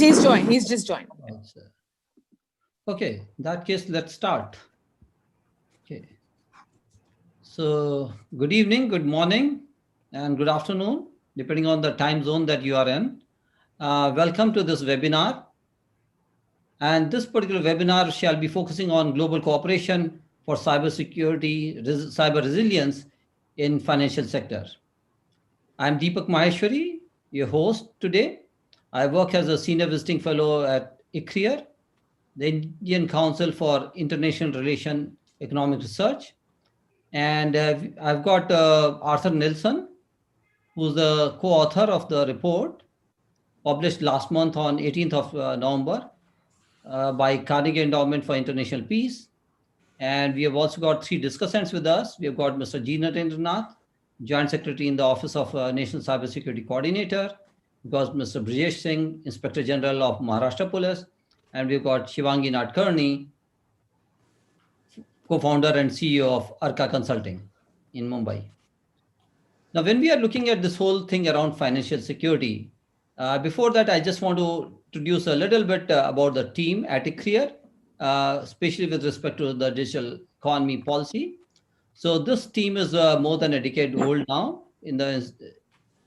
He's joined. He's just joined. Okay, in that case, let's start. Okay. So, good evening, good morning, and good afternoon, depending on the time zone that you are in. Welcome to this webinar. And this particular webinar shall be focusing on global cooperation for cybersecurity, cyber resilience in financial sector. I'm Deepak Maheshwari, your host today. I work as a senior visiting fellow at ICRIER, the Indian Council for International Relation Economic Research. And I've got Arthur Nelson, who's the co-author of the report published last month on 18th of November by Carnegie Endowment for International Peace. And we have also got three discussants with us. We have got Mr. G. Narendra Nath, Joint Secretary in the Office of National Cybersecurity Coordinator. We've got Mr. Brijesh Singh, Inspector General of Maharashtra Police. And we've got Shivangi Nadkarni, co-founder and CEO of Arrka Consulting in Mumbai. Now, when we are looking at this whole thing around financial security, before that, I just want to introduce a little bit about the team at ICRIER, especially with respect to the digital economy policy. So this team is more than a decade old now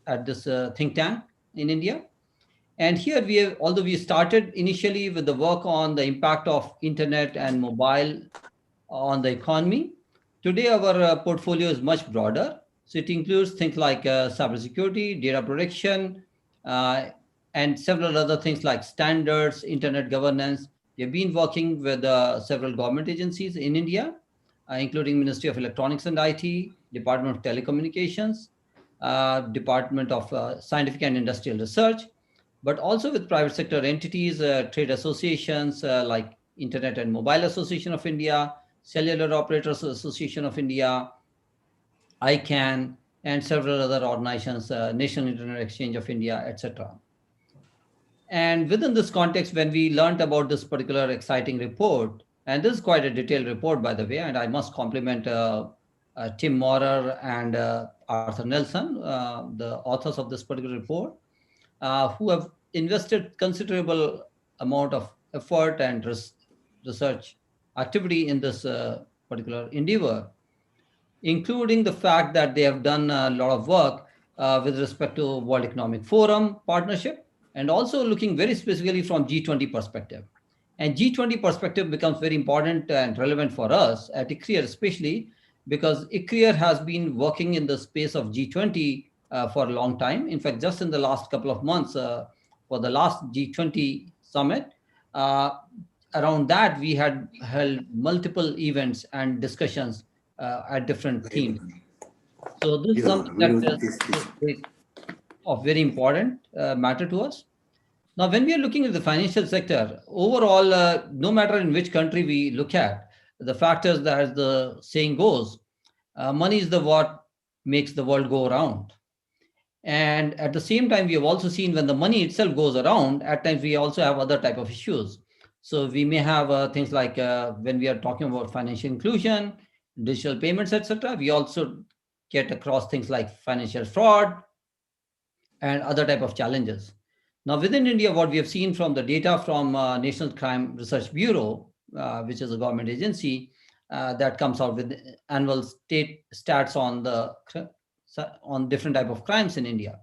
at this think tank in India. And here we have, although we started initially with the work on the impact of internet and mobile on the economy, today our portfolio is much broader. So it includes things like cybersecurity, data protection, and several other things like standards, internet governance. We have been working with several government agencies in India, including Ministry of Electronics and IT, Department of Telecommunications, Department of Scientific and Industrial Research, but also with private sector entities, trade associations like Internet and Mobile Association of India, Cellular Operators Association of India, ICANN, and several other organizations, National Internet Exchange of India, etc. And within this context, when we learned about this particular exciting report, and this is quite a detailed report, by the way, and I must compliment Tim Maurer and Arthur Nelson, the authors of this particular report, who have invested considerable amount of effort and research activity in this particular endeavor, including the fact that they have done a lot of work with respect to World Economic Forum partnership, and also looking very specifically from G20 perspective. And G20 perspective becomes very important and relevant for us at ICRIER, especially because ICRIER has been working in the space of G20 for a long time. In fact, just in the last couple of months, for the last G20 summit, around that, we had held multiple events and discussions at different themes. So this is something that is of very important matter to us. Now, when we are looking at the financial sector, overall, no matter in which country we look at, the fact is that, as the saying goes, money is the what makes the world go around. And at the same time, we have also seen when the money itself goes around, at times we also have other type of issues. So we may have things like when we are talking about financial inclusion, digital payments, etc. We also get across things like financial fraud and other type of challenges. Now, within India, what we have seen from the data from National Crime Research Bureau, which is a government agency that comes out with annual state stats on different type of crimes in India.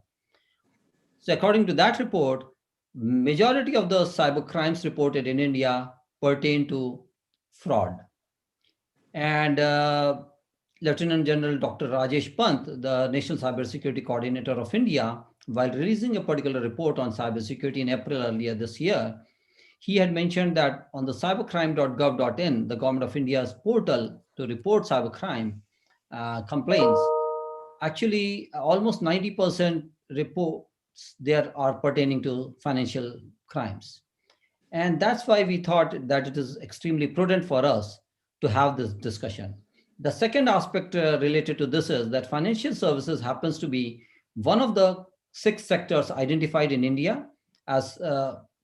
So according to that report, majority of the cyber crimes reported in India pertain to fraud. And Lieutenant General Dr. Rajesh Pant, the National Cybersecurity Coordinator of India, while releasing a particular report on cybersecurity in April earlier this year, he had mentioned that on the cybercrime.gov.in, the Government of India's portal to report cybercrime complaints, actually almost 90% reports there are pertaining to financial crimes. And that's why we thought that it is extremely prudent for us to have this discussion. The second aspect related to this is that financial services happens to be one of the 6 sectors identified in India as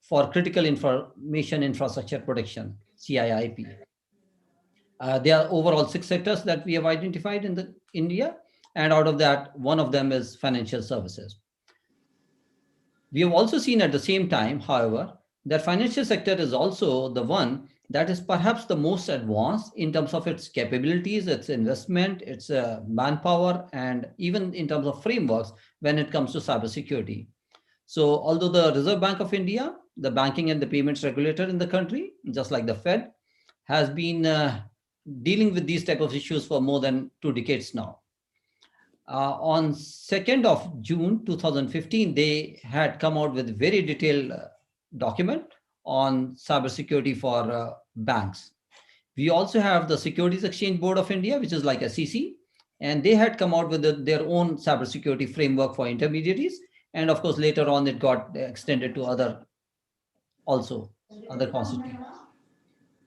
for critical information infrastructure protection, CIIP. There are overall 6 sectors that we have identified in India, and out of that, one of them is financial services. We have also seen at the same time, however, that financial sector is also the one that is perhaps the most advanced in terms of its capabilities, its investment, its manpower, and even in terms of frameworks when it comes to cybersecurity. So although the Reserve Bank of India, the banking and the payments regulator in the country, just like the Fed, has been dealing with these type of issues for more than 2 decades now. On 2nd of June 2015, they had come out with a very detailed document on cybersecurity for banks. We also have the Securities Exchange Board of India, which is like SEC, and they had come out with their own cybersecurity framework for intermediaries. And of course, later on, it got extended to other constituents.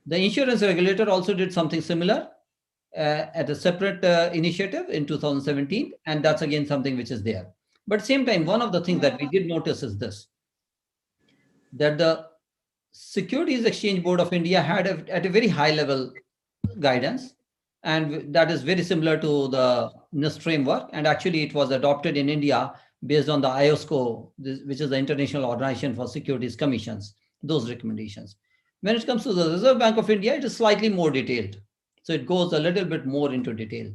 The insurance regulator also did something similar at a separate initiative in 2017, and that's again something which is there. But at the same time, one of the things that we did notice is this, that the Securities Exchange Board of India had at a very high level guidance, and that is very similar to the NIST framework, and actually it was adopted in India based on the IOSCO, which is the International Organization for Securities Commissions, those recommendations. When it comes to the Reserve Bank of India, it is slightly more detailed. So it goes a little bit more into detail.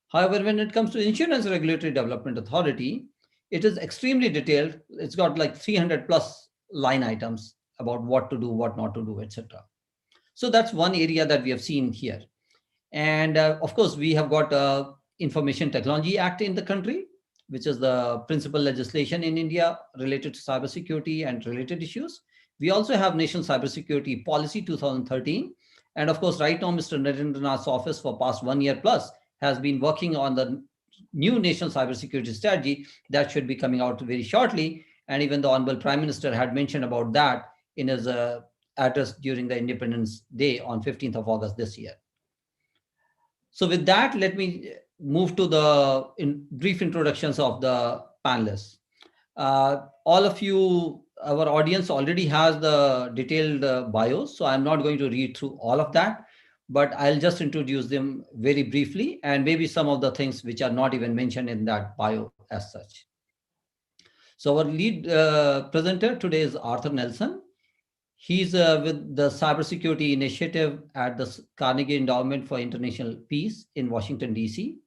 However, when it comes to Insurance Regulatory Development Authority, it is extremely detailed. It's got like 300 plus line items about what to do, what not to do, etc. So that's one area that we have seen here. And of course, we have got Information Technology Act in the country, which is the principal legislation in India related to cybersecurity and related issues. We also have National Cybersecurity Policy 2013. And of course, right now, Mr. Narendra Nath's office for past 1 year plus has been working on the new National Cybersecurity Strategy that should be coming out very shortly. And even the Honorable Prime Minister had mentioned about that in his address during the Independence Day on 15th of August this year. So with that, let me move to the brief introductions of the panelists. All of you, our audience already has the detailed bios, so I'm not going to read through all of that, but I'll just introduce them very briefly and maybe some of the things which are not even mentioned in that bio as such. So our lead presenter today is Arthur Nelson. He's with the Cybersecurity Initiative at the Carnegie Endowment for International Peace in Washington, D.C.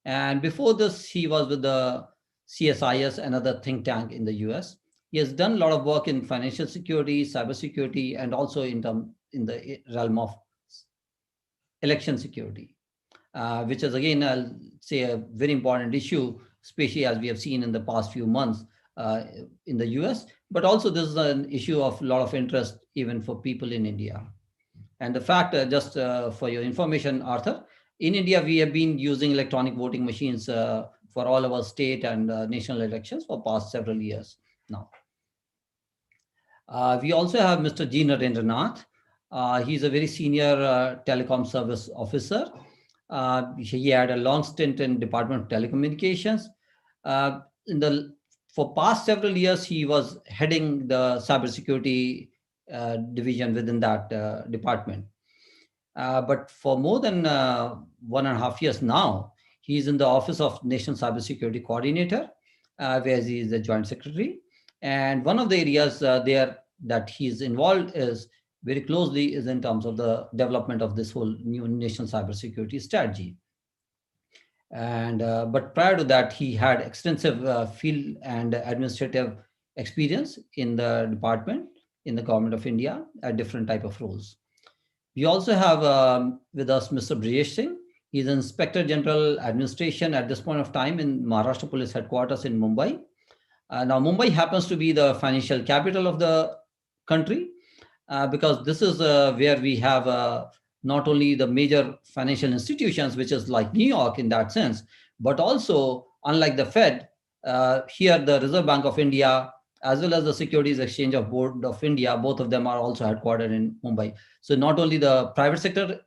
And before this, he was with the CSIS, another think tank in the US. He has done a lot of work in financial security, cybersecurity, and also in the realm of election security, which is, again, I'll say a very important issue, especially as we have seen in the past few months in the US, but also this is an issue of a lot of interest even for people in India. And the fact, just for your information, Arthur, in India, we have been using electronic voting machines for all our state and national elections for past several years now. We also have Mr. G. Narendra Nath. He's a very senior telecom service officer. He had a long stint in Department of Telecommunications. For past several years, he was heading the cybersecurity division within that department. But for more than 1.5 years now, he's in the Office of National Cybersecurity Coordinator, where he is the Joint Secretary. And one of the areas there that he's involved is very closely is in terms of the development of this whole new national cybersecurity strategy. And but prior to that, he had extensive field and administrative experience in the department in the government of India at different type of roles. We also have with us Mr. Brijesh Singh. He's an Inspector General Administration at this point of time in Maharashtra Police Headquarters in Mumbai. Now, Mumbai happens to be the financial capital of the country because this is where we have not only the major financial institutions, which is like New York in that sense, but also, unlike the Fed, here the Reserve Bank of India, as well as the Securities Exchange Board of India, both of them are also headquartered in Mumbai. So not only the private sector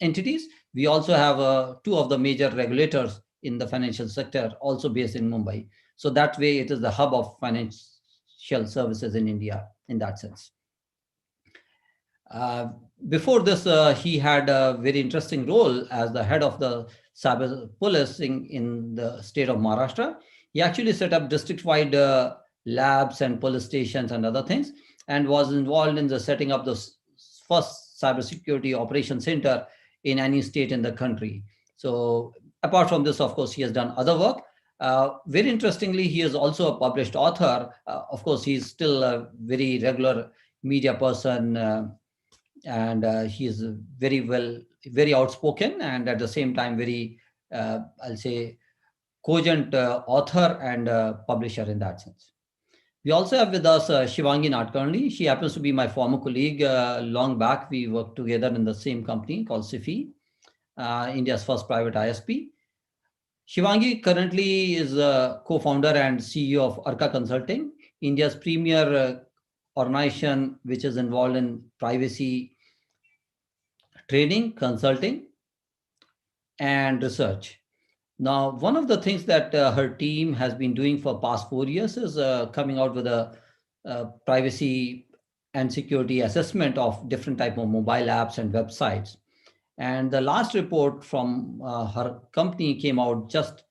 entities, we also have 2 of the major regulators in the financial sector also based in Mumbai. So that way it is the hub of financial services in India in that sense. Before this, he had a very interesting role as the head of the cyber policing in the state of Maharashtra. He actually set up district-wide labs and police stations and other things, and was involved in the setting up the first cybersecurity operation center in any state in the country. So apart from this, of course, he has done other work. Very interestingly, he is also a published author. Of course, he's still a very regular media person, and he is very outspoken, and at the same time, very, I'll say, cogent author and publisher in that sense. We also have with us Shivangi Nadkarni. She happens to be my former colleague. Long back, we worked together in the same company called SIFI, India's first private ISP. Shivangi currently is a co-founder and CEO of Arrka Consulting, India's premier organization which is involved in privacy training, consulting, and research. Now, one of the things that her team has been doing for past 4 years is coming out with a privacy and security assessment of different type of mobile apps and websites. And the last report from her company came out just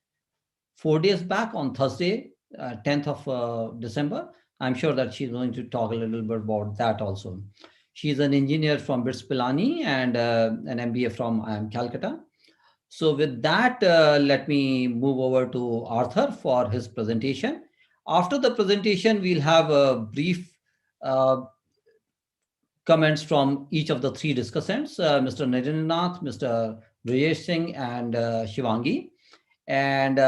4 days back on Thursday, 10th of December. I'm sure that she's going to talk a little bit about that also. She's an engineer from BITS Pilani and an MBA from Calcutta. So with that, let me move over to Arthur for his presentation. After the presentation, we'll have a brief comments from each of the three discussants, Mr. Narendra, Mr. Brijesh Singh, and Shivangi. And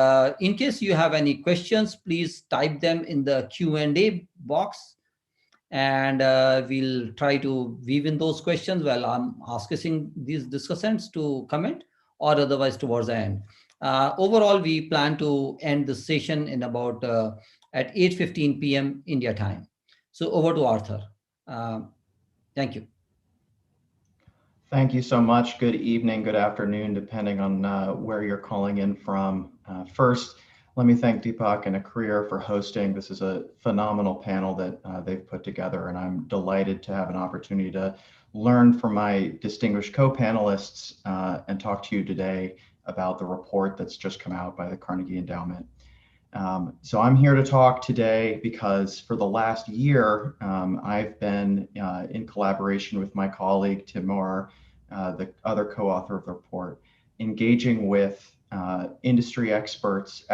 in case you have any questions, please type them in the Q&A box, and we'll try to weave in those questions while I'm asking these discussants to comment, or otherwise towards the end. Overall, we plan to end the session in about at 8:15 p.m. India time. So over to Arthur. Thank you. Thank you so much. Good evening, good afternoon, depending on where you're calling in from. First, let me thank Deepak and ICRIER for hosting. This is a phenomenal panel that they've put together, and I'm delighted to have an opportunity to learn from my distinguished co-panelists and talk to you today about the report that's just come out by the Carnegie Endowment. So I'm here to talk today because for the last year, I've been in collaboration with my colleague, Timur, the other co-author of the report, engaging with industry experts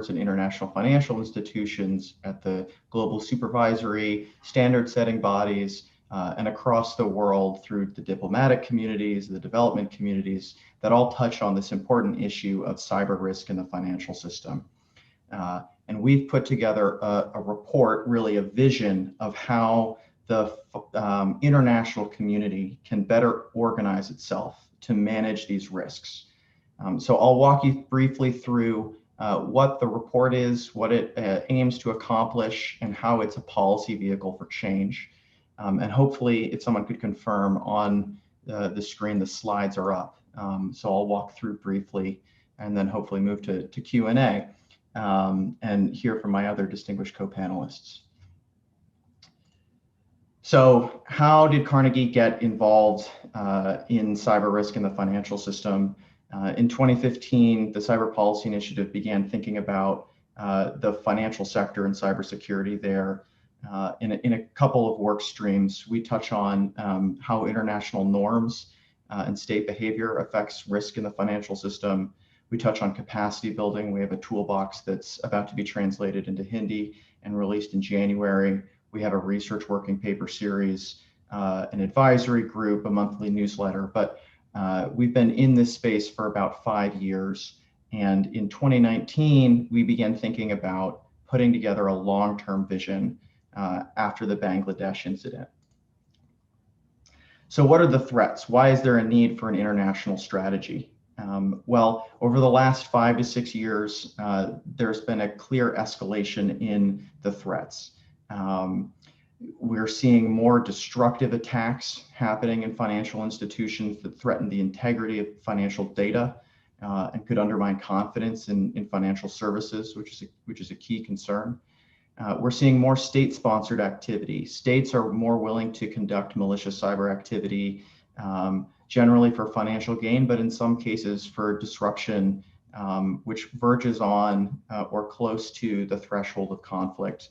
in international financial institutions at the global supervisory, standard setting bodies, and across the world through the diplomatic communities, the development communities that all touch on this important issue of cyber risk in the financial system. And we've put together a report, really a vision of how the international community can better organize itself to manage these risks. So I'll walk you briefly through what the report is, what it aims to accomplish, and how it's a policy vehicle for change. And hopefully, if someone could confirm on the screen, the slides are up. So I'll walk through briefly and then hopefully move to Q&A. And hear from my other distinguished co-panelists. So how did Carnegie get involved in cyber risk in the financial system? In 2015, the Cyber Policy Initiative began thinking about the financial sector and cybersecurity there. In a couple of work streams, we touch on how international norms and state behavior affects risk in the financial system. We touch on capacity building. We have a toolbox that's about to be translated into Hindi and released in January. We have a research working paper series, an advisory group, a monthly newsletter, but we've been in this space for about 5 years. And in 2019, we began thinking about putting together a long-term vision after the Bangladesh incident. So what are the threats? Why is there a need for an international strategy? Well, over the last 5 to 6 years, there's been a clear escalation in the threats. We're seeing more destructive attacks happening in financial institutions that threaten the integrity of financial data and could undermine confidence in financial services, which is a key concern. We're seeing more state-sponsored activity. States are more willing to conduct malicious cyber activity, generally for financial gain, but in some cases for disruption, which verges on or close to the threshold of conflict.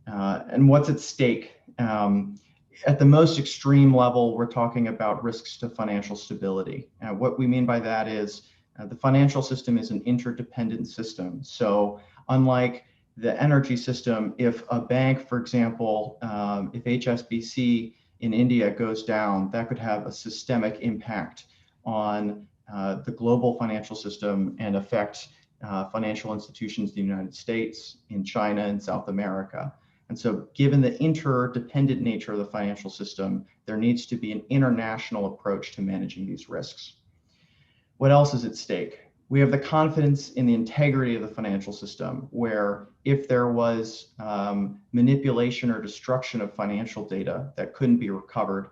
And what's at stake? At the most extreme level, we're talking about risks to financial stability. What we mean by that is the financial system is an interdependent system. So unlike the energy system, if a bank, for example, if HSBC in India goes down, that could have a systemic impact on the global financial system and affect financial institutions in the United States, in China, and South America. And so given the interdependent nature of the financial system, there needs to be an international approach to managing these risks. What else is at stake? We have the confidence in the integrity of the financial system, where if there was manipulation or destruction of financial data that couldn't be recovered,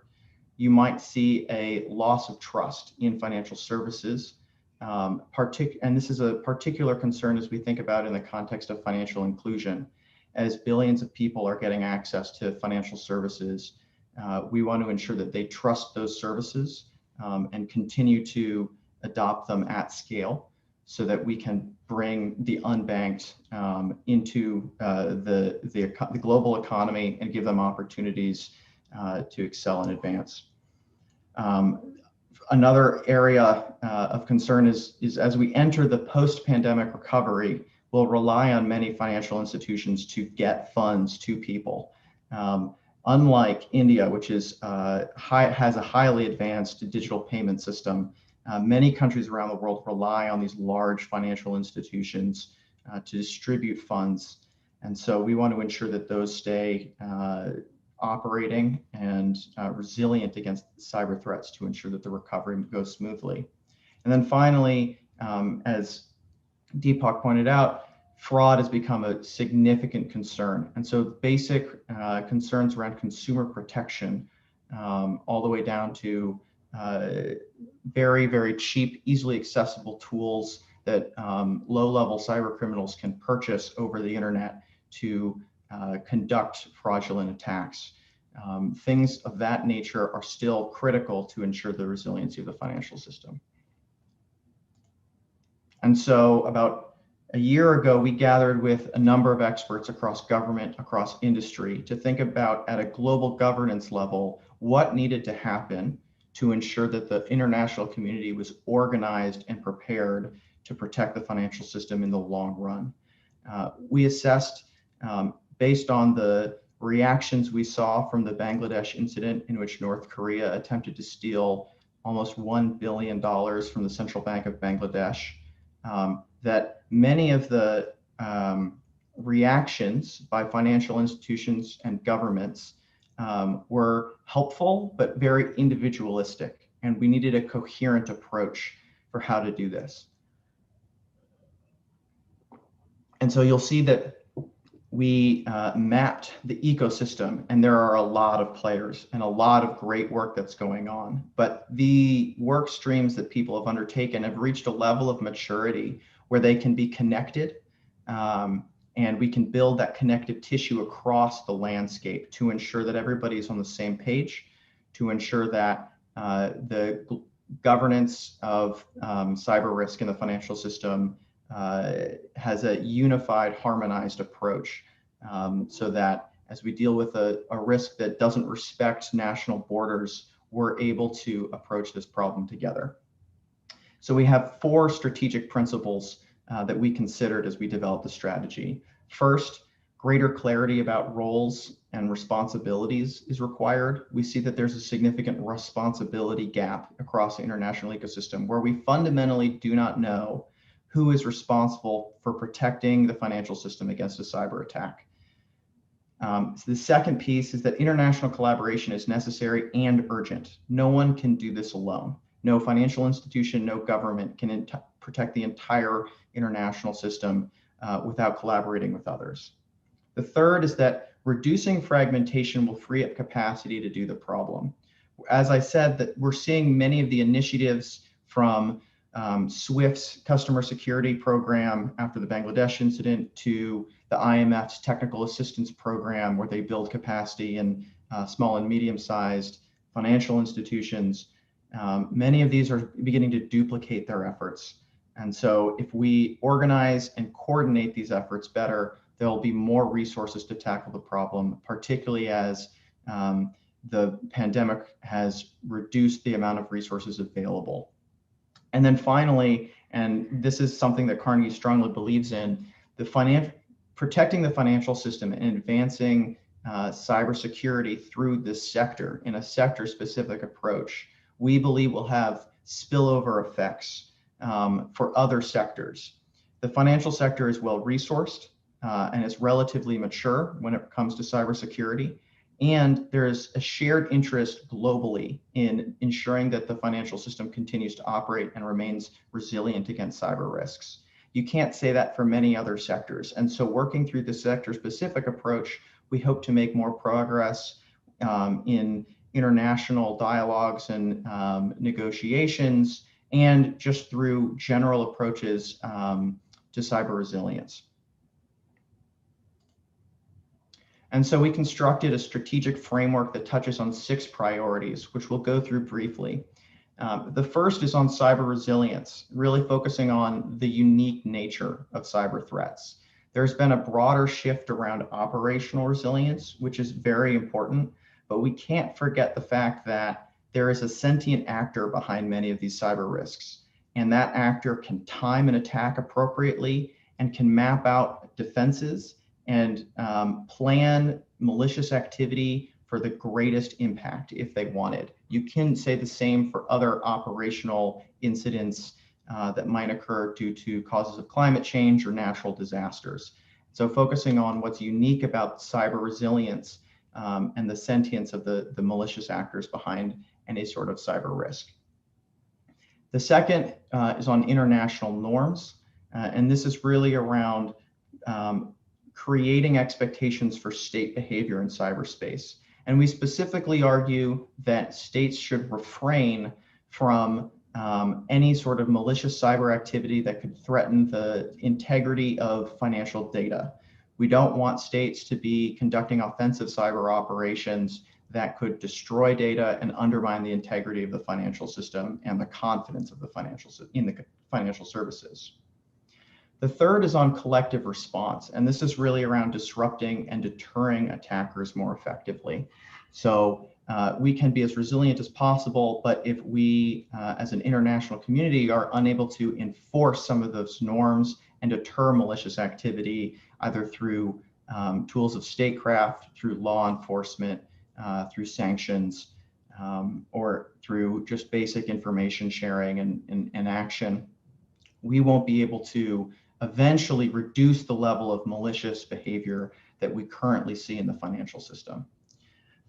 you might see a loss of trust in financial services. And this is a particular concern as we think about in the context of financial inclusion. As billions of people are getting access to financial services, we want to ensure that they trust those services and continue to adopt them at scale so that we can bring the unbanked into the global economy and give them opportunities to excel and advance. Another area of concern is as we enter the post-pandemic recovery, we'll rely on many financial institutions to get funds to people. Unlike India, which is has a highly advanced digital payment system, many countries around the world rely on these large financial institutions to distribute funds. And so we want to ensure that those stay operating and resilient against cyber threats to ensure that the recovery goes smoothly. And then finally, as Deepak pointed out, fraud has become a significant concern. And so basic concerns around consumer protection, all the way down to very, very cheap, easily accessible tools that low-level cyber criminals can purchase over the internet to conduct fraudulent attacks. Things of that nature are still critical to ensure the resiliency of the financial system. And so about a year ago, we gathered with a number of experts across government, across industry, to think about at a global governance level, what needed to happen to ensure that the international community was organized and prepared to protect the financial system in the long run. We assessed, based on the reactions we saw from the Bangladesh incident in which North Korea attempted to steal almost $1 billion from the Central Bank of Bangladesh, that many of the reactions by financial institutions and governments were helpful, but very individualistic. And we needed a coherent approach for how to do this. And so you'll see that we mapped the ecosystem, and there are a lot of players and a lot of great work that's going on. But the work streams that people have undertaken have reached a level of maturity where they can be connected, and we can build that connective tissue across the landscape to ensure that everybody's on the same page, to ensure that the governance of cyber risk in the financial system has a unified, harmonized approach, so that as we deal with a risk that doesn't respect national borders, we're able to approach this problem together. So we have 4 strategic principles that we considered as we developed the strategy. First, greater clarity about roles and responsibilities is required. We see that there's a significant responsibility gap across the international ecosystem where we fundamentally do not know who is responsible for protecting the financial system against a cyber attack. So the second piece is that international collaboration is necessary and urgent. No one can do this alone. No financial institution, no government can protect the entire international system without collaborating with others. The third is that reducing fragmentation will free up capacity to do the problem. As I said, that we're seeing many of the initiatives from SWIFT's customer security program after the Bangladesh incident to the IMF's technical assistance program, where they build capacity in small and medium-sized financial institutions. Many of these are beginning to duplicate their efforts. And so if we organize and coordinate these efforts better, there'll be more resources to tackle the problem, particularly as the pandemic has reduced the amount of resources available. And then finally, and this is something that Carnegie strongly believes in, protecting the financial system and advancing cybersecurity through this sector in a sector-specific approach, we believe will have spillover effects for other sectors. The financial sector is well resourced and is relatively mature when it comes to cybersecurity. And there's a shared interest globally in ensuring that the financial system continues to operate and remains resilient against cyber risks. You can't say that for many other sectors. And so working through the sector-specific approach, we hope to make more progress in international dialogues and negotiations, and just through general approaches to cyber resilience. And so we constructed a strategic framework that touches on 6 priorities, which we'll go through briefly. The first is on cyber resilience, really focusing on the unique nature of cyber threats. There's been a broader shift around operational resilience, which is very important, but we can't forget the fact that there is a sentient actor behind many of these cyber risks, and that actor can time an attack appropriately and can map out defenses and plan malicious activity for the greatest impact if they wanted. You can say the same for other operational incidents that might occur due to causes of climate change or natural disasters. So focusing on what's unique about cyber resilience and the sentience of the malicious actors behind any sort of cyber risk. The second is on international norms, and this is really around creating expectations for state behavior in cyberspace. And we specifically argue that states should refrain from any sort of malicious cyber activity that could threaten the integrity of financial data. We don't want states to be conducting offensive cyber operations that could destroy data and undermine the integrity of the financial system and the confidence of the financial services. The third is on collective response, and this is really around disrupting and deterring attackers more effectively. So we can be as resilient as possible, but if we, as an international community, are unable to enforce some of those norms and deter malicious activity, either through tools of statecraft, through law enforcement, through sanctions, or through just basic information sharing and action, we won't be able to eventually reduce the level of malicious behavior that we currently see in the financial system.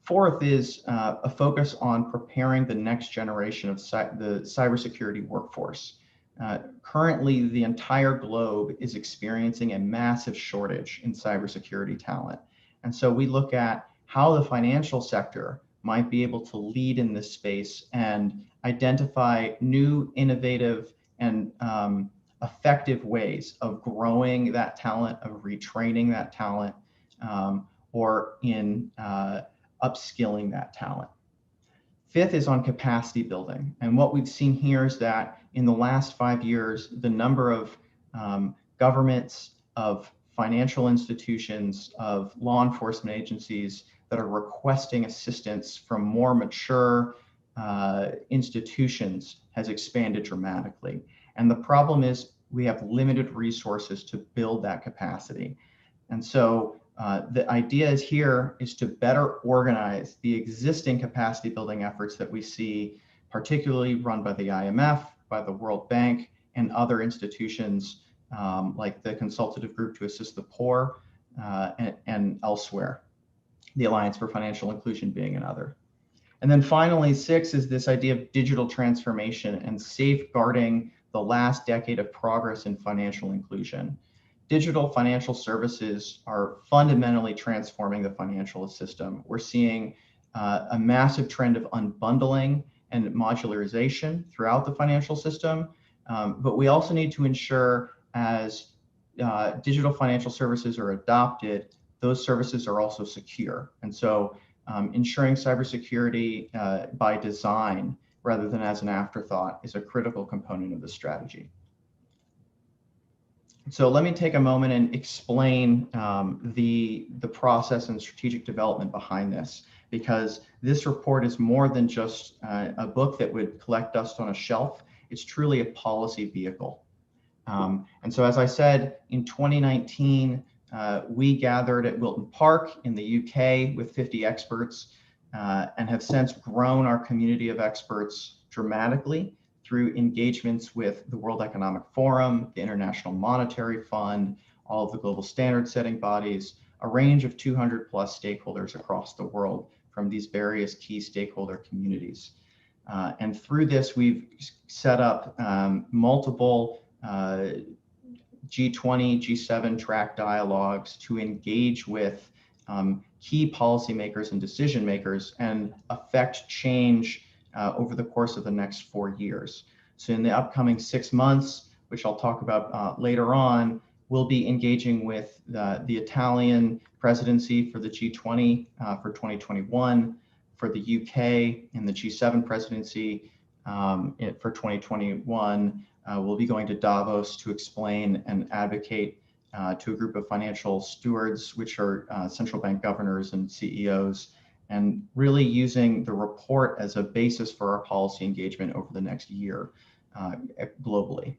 Fourth is a focus on preparing the next generation of the cybersecurity workforce. Currently, the entire globe is experiencing a massive shortage in cybersecurity talent. And so we look at how the financial sector might be able to lead in this space and identify new, innovative, and effective ways of growing that talent, of retraining that talent, or in upskilling that talent. Fifth is on capacity building. And what we've seen here is that in the last 5 years, the number of governments, of financial institutions, of law enforcement agencies that are requesting assistance from more mature institutions has expanded dramatically. And the problem is we have limited resources to build that capacity. And so the idea is here is to better organize the existing capacity building efforts that we see, particularly run by the IMF, by the World Bank, and other institutions like the Consultative Group to Assist the Poor and elsewhere, the Alliance for Financial Inclusion being another. And then finally, 6 is this idea of digital transformation and safeguarding the last decade of progress in financial inclusion. Digital financial services are fundamentally transforming the financial system. We're seeing a massive trend of unbundling and modularization throughout the financial system, but we also need to ensure as digital financial services are adopted, those services are also secure. And so ensuring cybersecurity by design rather than as an afterthought is a critical component of the strategy. So let me take a moment and explain the process and strategic development behind this, because this report is more than just a book that would collect dust on a shelf. It's truly a policy vehicle. And so, as I said, in 2019, we gathered at Wilton Park in the UK with 50 experts and have since grown our community of experts dramatically through engagements with the World Economic Forum, the International Monetary Fund, all of the global standard setting bodies, a range of 200 plus stakeholders across the world from these various key stakeholder communities. And through this, we've set up multiple G20, G7 track dialogues to engage with key policymakers and decision makers and affect change over the course of the next 4 years. So in the upcoming 6 months, which I'll talk about later on, we'll be engaging with the Italian presidency for the G20 for 2021, for the UK in the G7 presidency for 2021. We'll be going to Davos to explain and advocate to a group of financial stewards, which are central bank governors and CEOs, and really using the report as a basis for our policy engagement over the next year globally.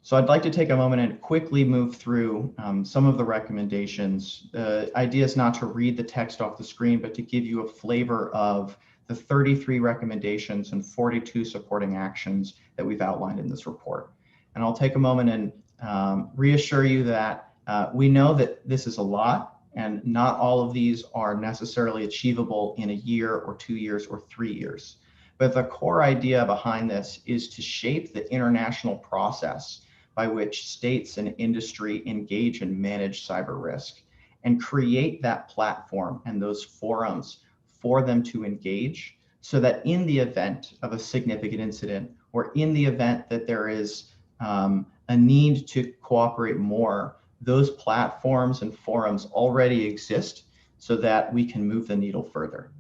So I'd like to take a moment and quickly move through some of the recommendations. The idea is not to read the text off the screen, but to give you a flavor of the 33 recommendations and 42 supporting actions that we've outlined in this report. And I'll take a moment and reassure you that we know that this is a lot, and not all of these are necessarily achievable in a year or 2 years or 3 years. But the core idea behind this is to shape the international process by which states and industry engage and manage cyber risk, and create that platform and those forums for them to engage, so that in the event of a significant incident, or in the event that there is a need to cooperate more, those platforms and forums already exist so that we can move the needle further.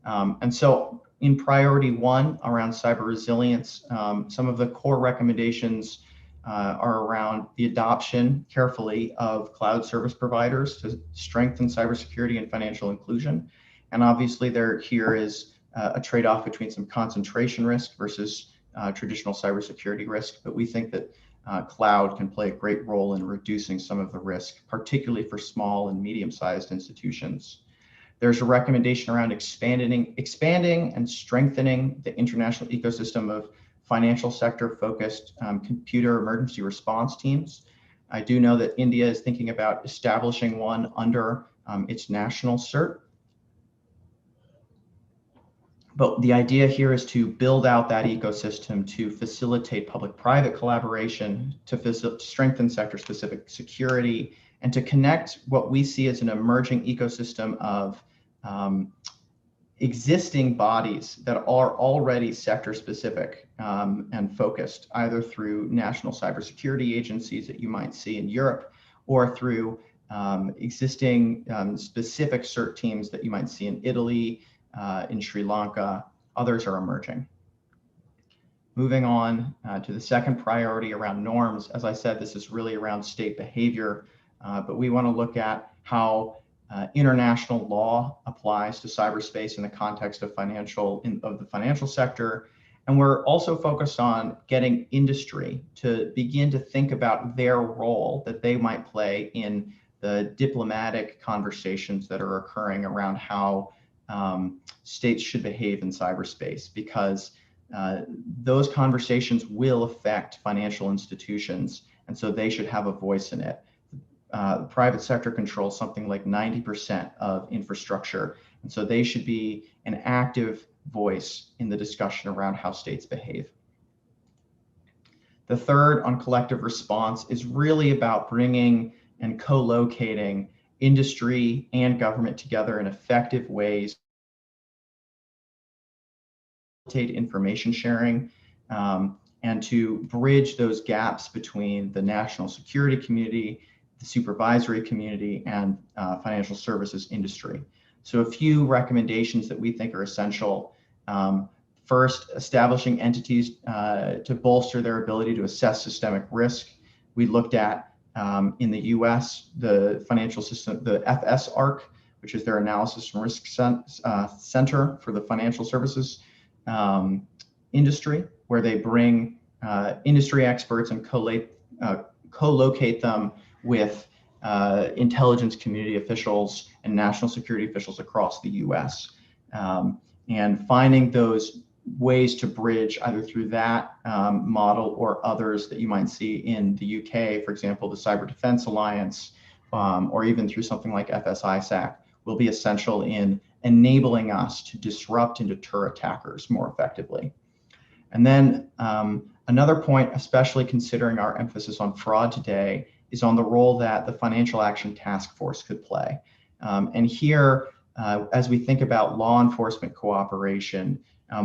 And so in priority 1 around cyber resilience, some of the core recommendations are around the adoption carefully of cloud service providers to strengthen cybersecurity and financial inclusion. And obviously here is a trade-off between some concentration risk versus traditional cybersecurity risk, but we think that cloud can play a great role in reducing some of the risk, particularly for small and medium-sized institutions. There's a recommendation around expanding and strengthening the international ecosystem of financial sector-focused computer emergency response teams. I do know that India is thinking about establishing one under its national CERT. But the idea here is to build out that ecosystem to facilitate public-private collaboration, to strengthen sector-specific security, and to connect what we see as an emerging ecosystem of existing bodies that are already sector-specific and focused, either through national cybersecurity agencies that you might see in Europe, or through existing specific CERT teams that you might see in Italy, in Sri Lanka. Others are emerging. Moving on to the second priority around norms. As I said, this is really around state behavior, but we want to look at how international law applies to cyberspace in the context of the financial sector. And we're also focused on getting industry to begin to think about their role that they might play in the diplomatic conversations that are occurring around how states should behave in cyberspace, because those conversations will affect financial institutions, and so they should have a voice in it. The private sector controls something like 90% of infrastructure, and so they should be an active voice in the discussion around how states behave. The third, on collective response, is really about bringing and co-locating industry and government together in effective ways, facilitate information sharing, and to bridge those gaps between the national security community, the supervisory community, and financial services industry. So a few recommendations that we think are essential. First, establishing entities to bolster their ability to assess systemic risk. We looked at, in the US, the financial system, the FS Arc, which is their Analysis and Risk Center for the financial services industry, where they bring industry experts and co-locate them with intelligence community officials and national security officials across the US. And finding those ways to bridge either through that model or others that you might see in the UK, for example, the Cyber Defense Alliance, or even through something like FSISAC, will be essential in enabling us to disrupt and deter attackers more effectively. And then another point, especially considering our emphasis on fraud today, is on the role that the Financial Action Task Force could play. And here, as we think about law enforcement cooperation,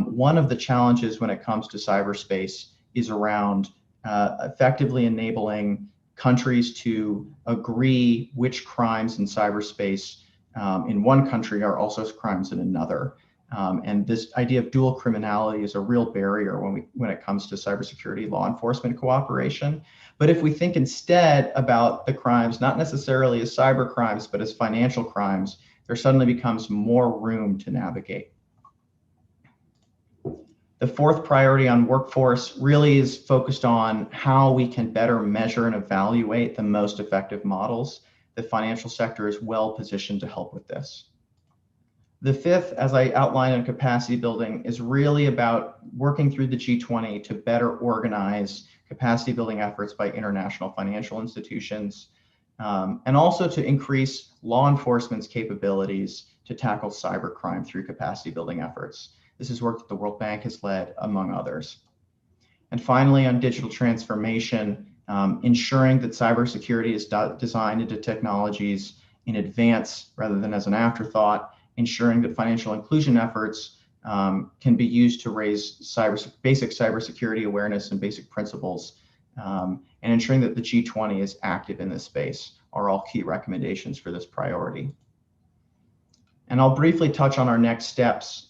one of the challenges when it comes to cyberspace is around effectively enabling countries to agree which crimes in cyberspace in one country are also crimes in another. And this idea of dual criminality is a real barrier when it comes to cybersecurity law enforcement cooperation. But if we think instead about the crimes, not necessarily as cyber crimes, but as financial crimes, there suddenly becomes more room to navigate. The fourth priority on workforce really is focused on how we can better measure and evaluate the most effective models. The financial sector is well positioned to help with this. The fifth, as I outlined in capacity building, is really about working through the G20 to better organize capacity building efforts by international financial institutions, and also to increase law enforcement's capabilities to tackle cybercrime through capacity building efforts. This is work that the World Bank has led, among others. And finally, on digital transformation, ensuring that cybersecurity is designed into technologies in advance rather than as an afterthought, ensuring that financial inclusion efforts can be used to raise basic cybersecurity awareness and basic principles, and ensuring that the G20 is active in this space are all key recommendations for this priority. And I'll briefly touch on our next steps.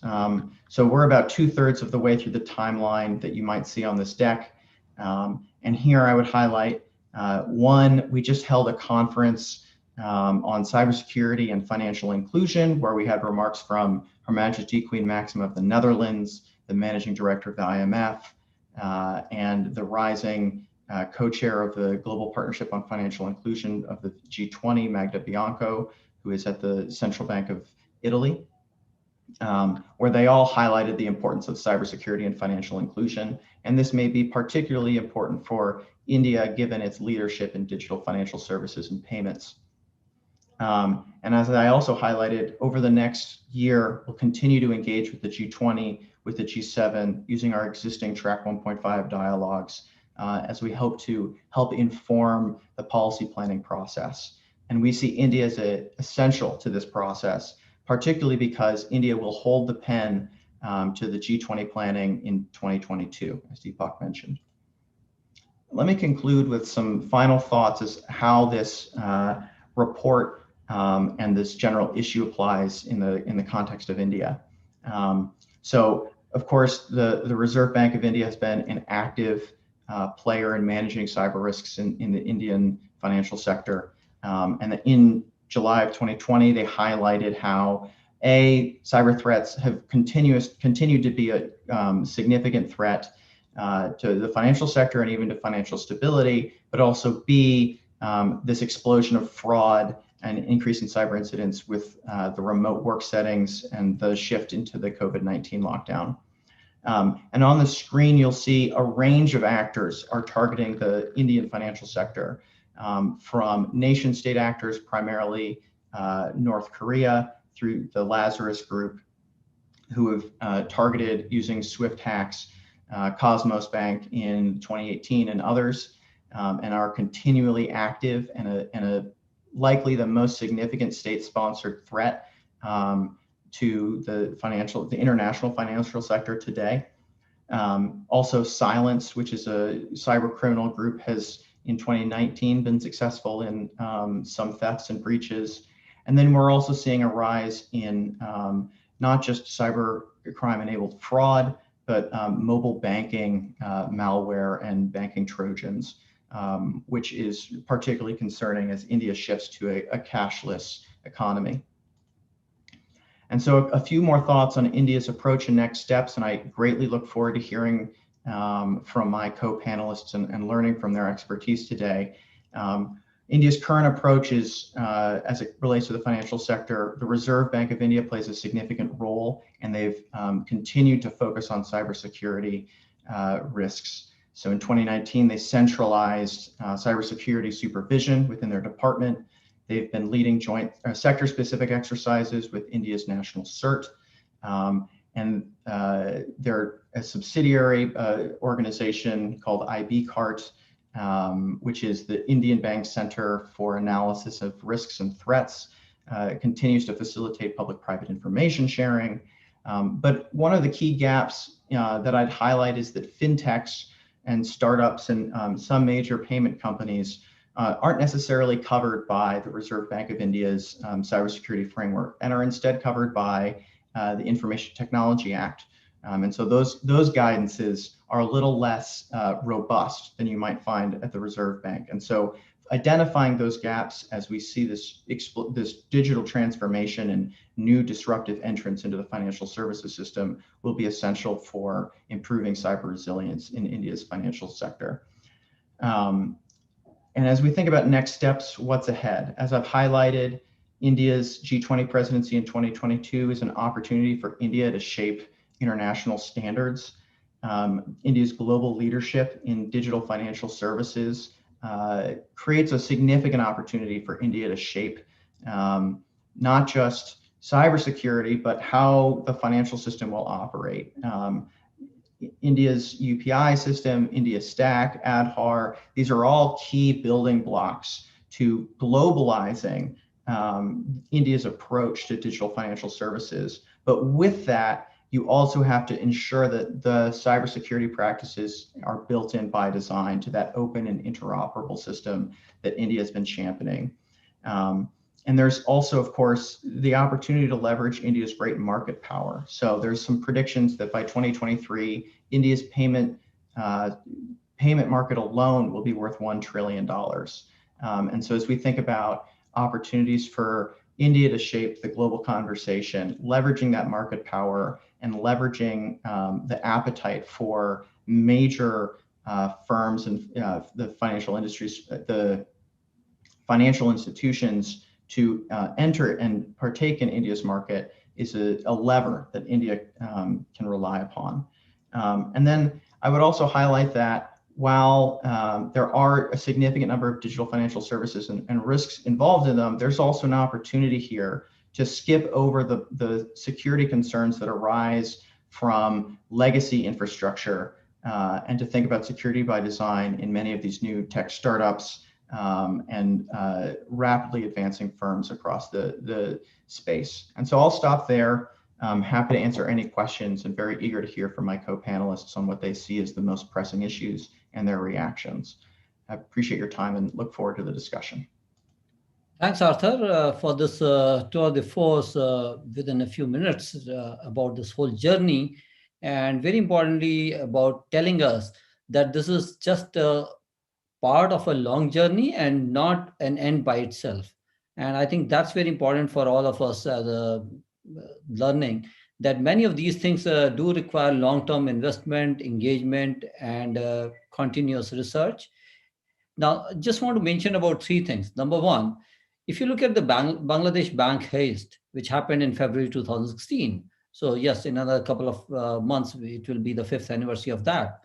So we're about 2/3 of the way through the timeline that you might see on this deck. And here I would highlight, one, we just held a conference on cybersecurity and financial inclusion, where we had remarks from Her Majesty Queen Maxima of the Netherlands, the Managing Director of the IMF, and the rising co-chair of the Global Partnership on Financial Inclusion of the G20, Magda Bianco, who is at the Central Bank of Italy, where they all highlighted the importance of cybersecurity and financial inclusion. And this may be particularly important for India, given its leadership in digital financial services and payments. And as I also highlighted, over the next year, we'll continue to engage with the G20, with the G7, using our existing Track 1.5 dialogues, as we hope to help inform the policy planning process. And we see India as essential to this process, particularly because India will hold the pen to the G20 planning in 2022, as Deepak mentioned. Let me conclude with some final thoughts as how this report and this general issue applies in the context of India. So, of course, the Reserve Bank of India has been an active player in managing cyber risks in the Indian financial sector. And in July of 2020, they highlighted how cyber threats have continued to be a significant threat to the financial sector and even to financial stability, but also B, this explosion of fraud and increase in cyber incidents with the remote work settings and the shift into the COVID-19 lockdown. And on the screen, you'll see a range of actors are targeting the Indian financial sector, from nation state actors, primarily North Korea, through the Lazarus Group, who have targeted using Swift hacks, Cosmos Bank in 2018 and others, and are continually active and a likely the most significant state-sponsored threat to the international financial sector today. Also, Silence, which is a cyber criminal group, has in 2019 been successful in some thefts and breaches. And then we're also seeing a rise in not just cyber crime-enabled fraud, but mobile banking malware and banking Trojans. which is particularly concerning as India shifts to a cashless economy. And so a few more thoughts on India's approach and next steps, and I greatly look forward to hearing from my co-panelists and learning from their expertise today. India's current approach is, as it relates to the financial sector, the Reserve Bank of India plays a significant role, and they've continued to focus on cybersecurity risks. So in 2019, they centralized cybersecurity supervision within their department. They've been leading joint sector-specific exercises with India's national CERT, and they're a subsidiary organization called IB-CART, which is the Indian Bank Center for Analysis of Risks and Threats. It continues to facilitate public-private information sharing. But one of the key gaps that I'd highlight is that fintechs and startups and some major payment companies aren't necessarily covered by the Reserve Bank of India's cybersecurity framework and are instead covered by the Information Technology Act. And so those guidances are a little less robust than you might find at the Reserve Bank. And so identifying those gaps as we see this digital transformation and new disruptive entrants into the financial services system will be essential for improving cyber resilience in India's financial sector. And as we think about next steps, what's ahead? As I've highlighted, India's G20 presidency in 2022 is an opportunity for India to shape international standards. India's global leadership in digital financial services creates a significant opportunity for India to shape not just cybersecurity, but how the financial system will operate. India's UPI system, India Stack, Aadhaar, these are all key building blocks to globalizing India's approach to digital financial services. But with that, you also have to ensure that the cybersecurity practices are built in by design to that open and interoperable system that India has been championing. And there's also, of course, the opportunity to leverage India's great market power. So there's some predictions that by 2023, India's payment market alone will be worth $1 trillion. And so as we think about opportunities for India to shape the global conversation, leveraging that market power and leveraging the appetite for major firms and the financial industries, the financial institutions to enter and partake in India's market is a lever that India can rely upon. And then I would also highlight that while there are a significant number of digital financial services and risks involved in them, there's also an opportunity here to skip over the security concerns that arise from legacy infrastructure and to think about security by design in many of these new tech startups and rapidly advancing firms across the space. And so I'll stop there. I'm happy to answer any questions and very eager to hear from my co-panelists on what they see as the most pressing issues and their reactions. I appreciate your time and look forward to the discussion. Thanks, Arthur, for this tour de force within a few minutes about this whole journey, and very importantly about telling us that this is just a part of a long journey and not an end by itself. And I think that's very important for all of us as a learning, that many of these things do require long-term investment, engagement, and continuous research. Now, just want to mention about three things. Number one, if you look at the Bangladesh bank heist, which happened in February 2016, so yes, in another couple of months, it will be the 5th anniversary of that.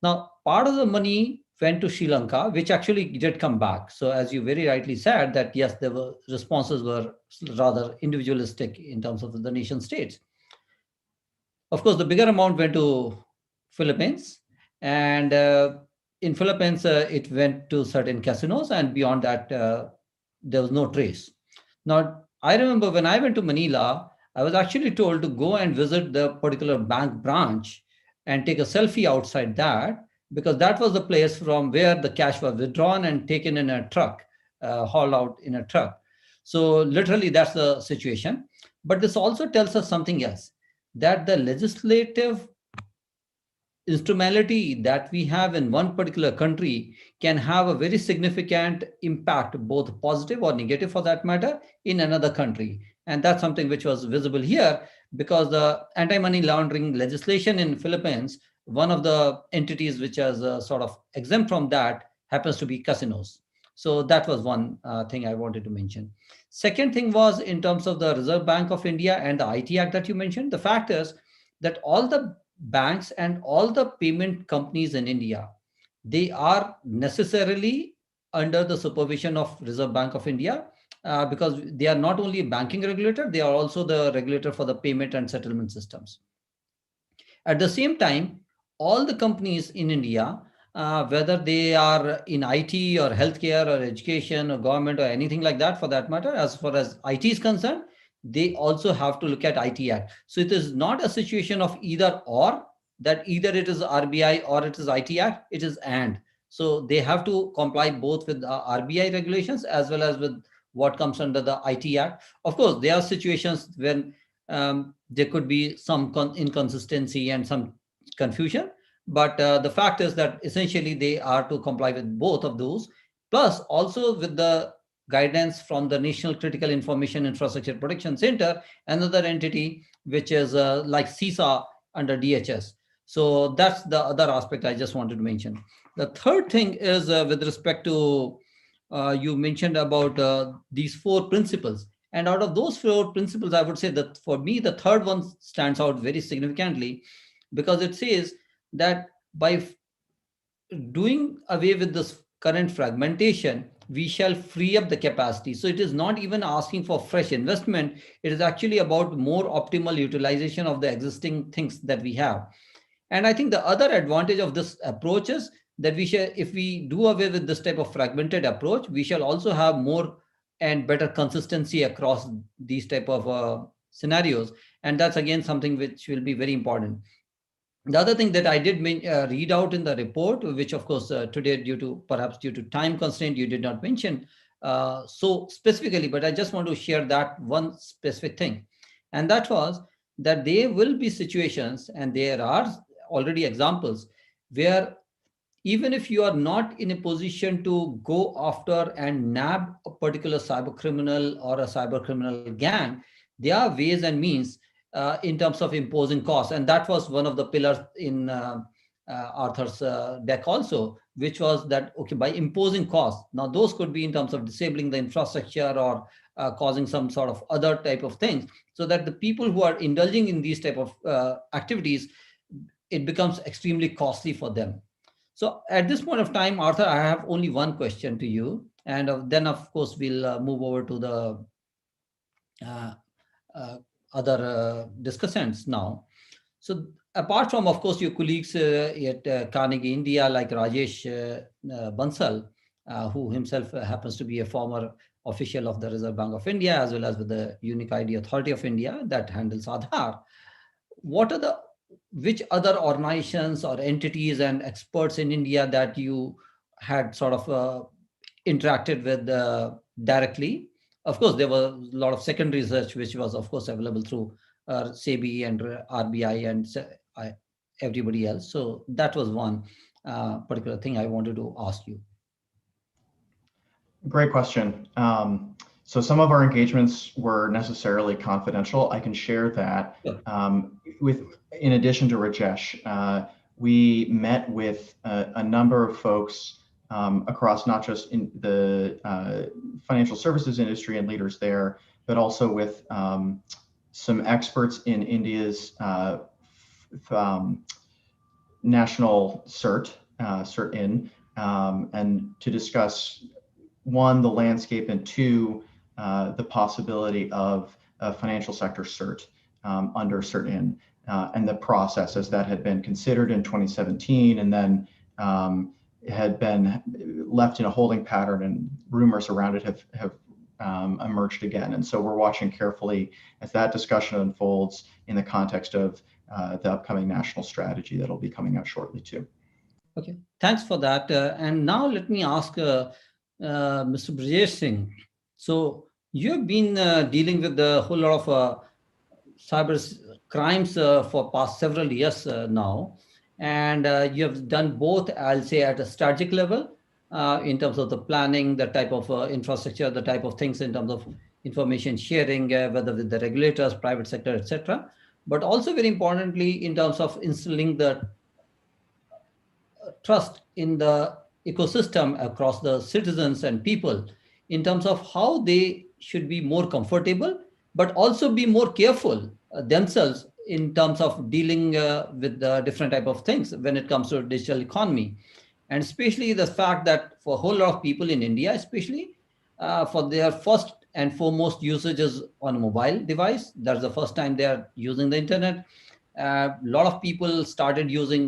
Now, part of the money went to Sri Lanka, which actually did come back. So as you very rightly said, that yes, there were responses were rather individualistic in terms of the nation states. Of course, the bigger amount went to Philippines, and in Philippines, it went to certain casinos, and beyond that, there was no trace. Now, I remember when I went to Manila, I was actually told to go and visit the particular bank branch and take a selfie outside that, because that was the place from where the cash was withdrawn and taken in a truck, hauled out in a truck. So literally that's the situation. But this also tells us something else, that the legislative instrumentality that we have in one particular country can have a very significant impact, both positive or negative for that matter, in another country. And that's something which was visible here, because the anti-money laundering legislation in Philippines, one of the entities which is sort of exempt from that happens to be casinos. So that was one thing I wanted to mention. Second thing was in terms of the Reserve Bank of India and the IT Act that you mentioned. The fact is that all the banks and all the payment companies in India, they are necessarily under the supervision of Reserve Bank of India, because they are not only a banking regulator, they are also the regulator for the payment and settlement systems. At the same time, all the companies in India, whether they are in IT or healthcare or education or government or anything like that for that matter, as far as IT is concerned, they also have to look at IT Act. So it is not a situation of either or, that either it is RBI or it is IT Act, it is and. So they have to comply both with RBI regulations as well as with what comes under the IT Act. Of course, there are situations when there could be some inconsistency and some confusion, but the fact is that essentially they are to comply with both of those, plus also with the guidance from the National Critical Information Infrastructure Protection Center, another entity which is like CISA under DHS. So that's the other aspect I just wanted to mention. The third thing is with respect to you mentioned about these four principles. And out of those four principles, I would say that for me, the third one stands out very significantly, because it says that by doing away with this current fragmentation, we shall free up the capacity. So it is not even asking for fresh investment. It is actually about more optimal utilization of the existing things that we have. And I think the other advantage of this approach is that we shall, if we do away with this type of fragmented approach, we shall also have more and better consistency across these type of scenarios. And that's again something which will be very important. The other thing that I did read out in the report, which of course today, perhaps due to time constraint, you did not mention so specifically, but I just want to share that one specific thing. And that was that there will be situations, and there are already examples, where even if you are not in a position to go after and nab a particular cyber criminal or a cyber criminal gang, there are ways and means in terms of imposing costs. And that was one of the pillars in Arthur's deck also, which was that, okay, by imposing costs, now those could be in terms of disabling the infrastructure or causing some sort of other type of things, so that the people who are indulging in these type of activities, it becomes extremely costly for them. So at this point of time, Arthur, I have only one question to you. And then, of course, we'll move over to the uh, uh, other discussants now. So apart from, of course, your colleagues at Carnegie India, like Rajesh Bansal, who himself happens to be a former official of the Reserve Bank of India, as well as with the Unique ID Authority of India that handles Aadhaar, what are the which other organizations or entities and experts in India that you had sort of interacted with directly? Of course, there was a lot of secondary research, which was, of course, available through SEBI and RBI and everybody else. So that was one particular thing I wanted to ask you. Great question. So some of our engagements were necessarily confidential. I can share that. In addition to Brijesh, we met with a number of folks across not just in the financial services industry and leaders there, but also with some experts in India's national CERT-in, and to discuss, one, the landscape, and two, the possibility of a financial sector CERT under CERT-in, and the process as that had been considered in 2017 and then had been left in a holding pattern, and rumors around it have emerged again. And so we're watching carefully as that discussion unfolds in the context of the upcoming national strategy that'll be coming out shortly too. Okay, thanks for that. And now let me ask Mr. Brijesh Singh. So you've been dealing with a whole lot of cyber crimes for past several years now. And you have done both, I'll say, at a strategic level in terms of the planning, the type of infrastructure, the type of things in terms of information sharing, whether with the regulators, private sector, etc. But also very importantly, in terms of instilling the trust in the ecosystem across the citizens and people in terms of how they should be more comfortable, but also be more careful themselves in terms of dealing with the different type of things when it comes to digital economy. And especially the fact that for a whole lot of people in India, especially for their first and foremost usages on a mobile device, that's the first time they are using the internet. A lot of people started using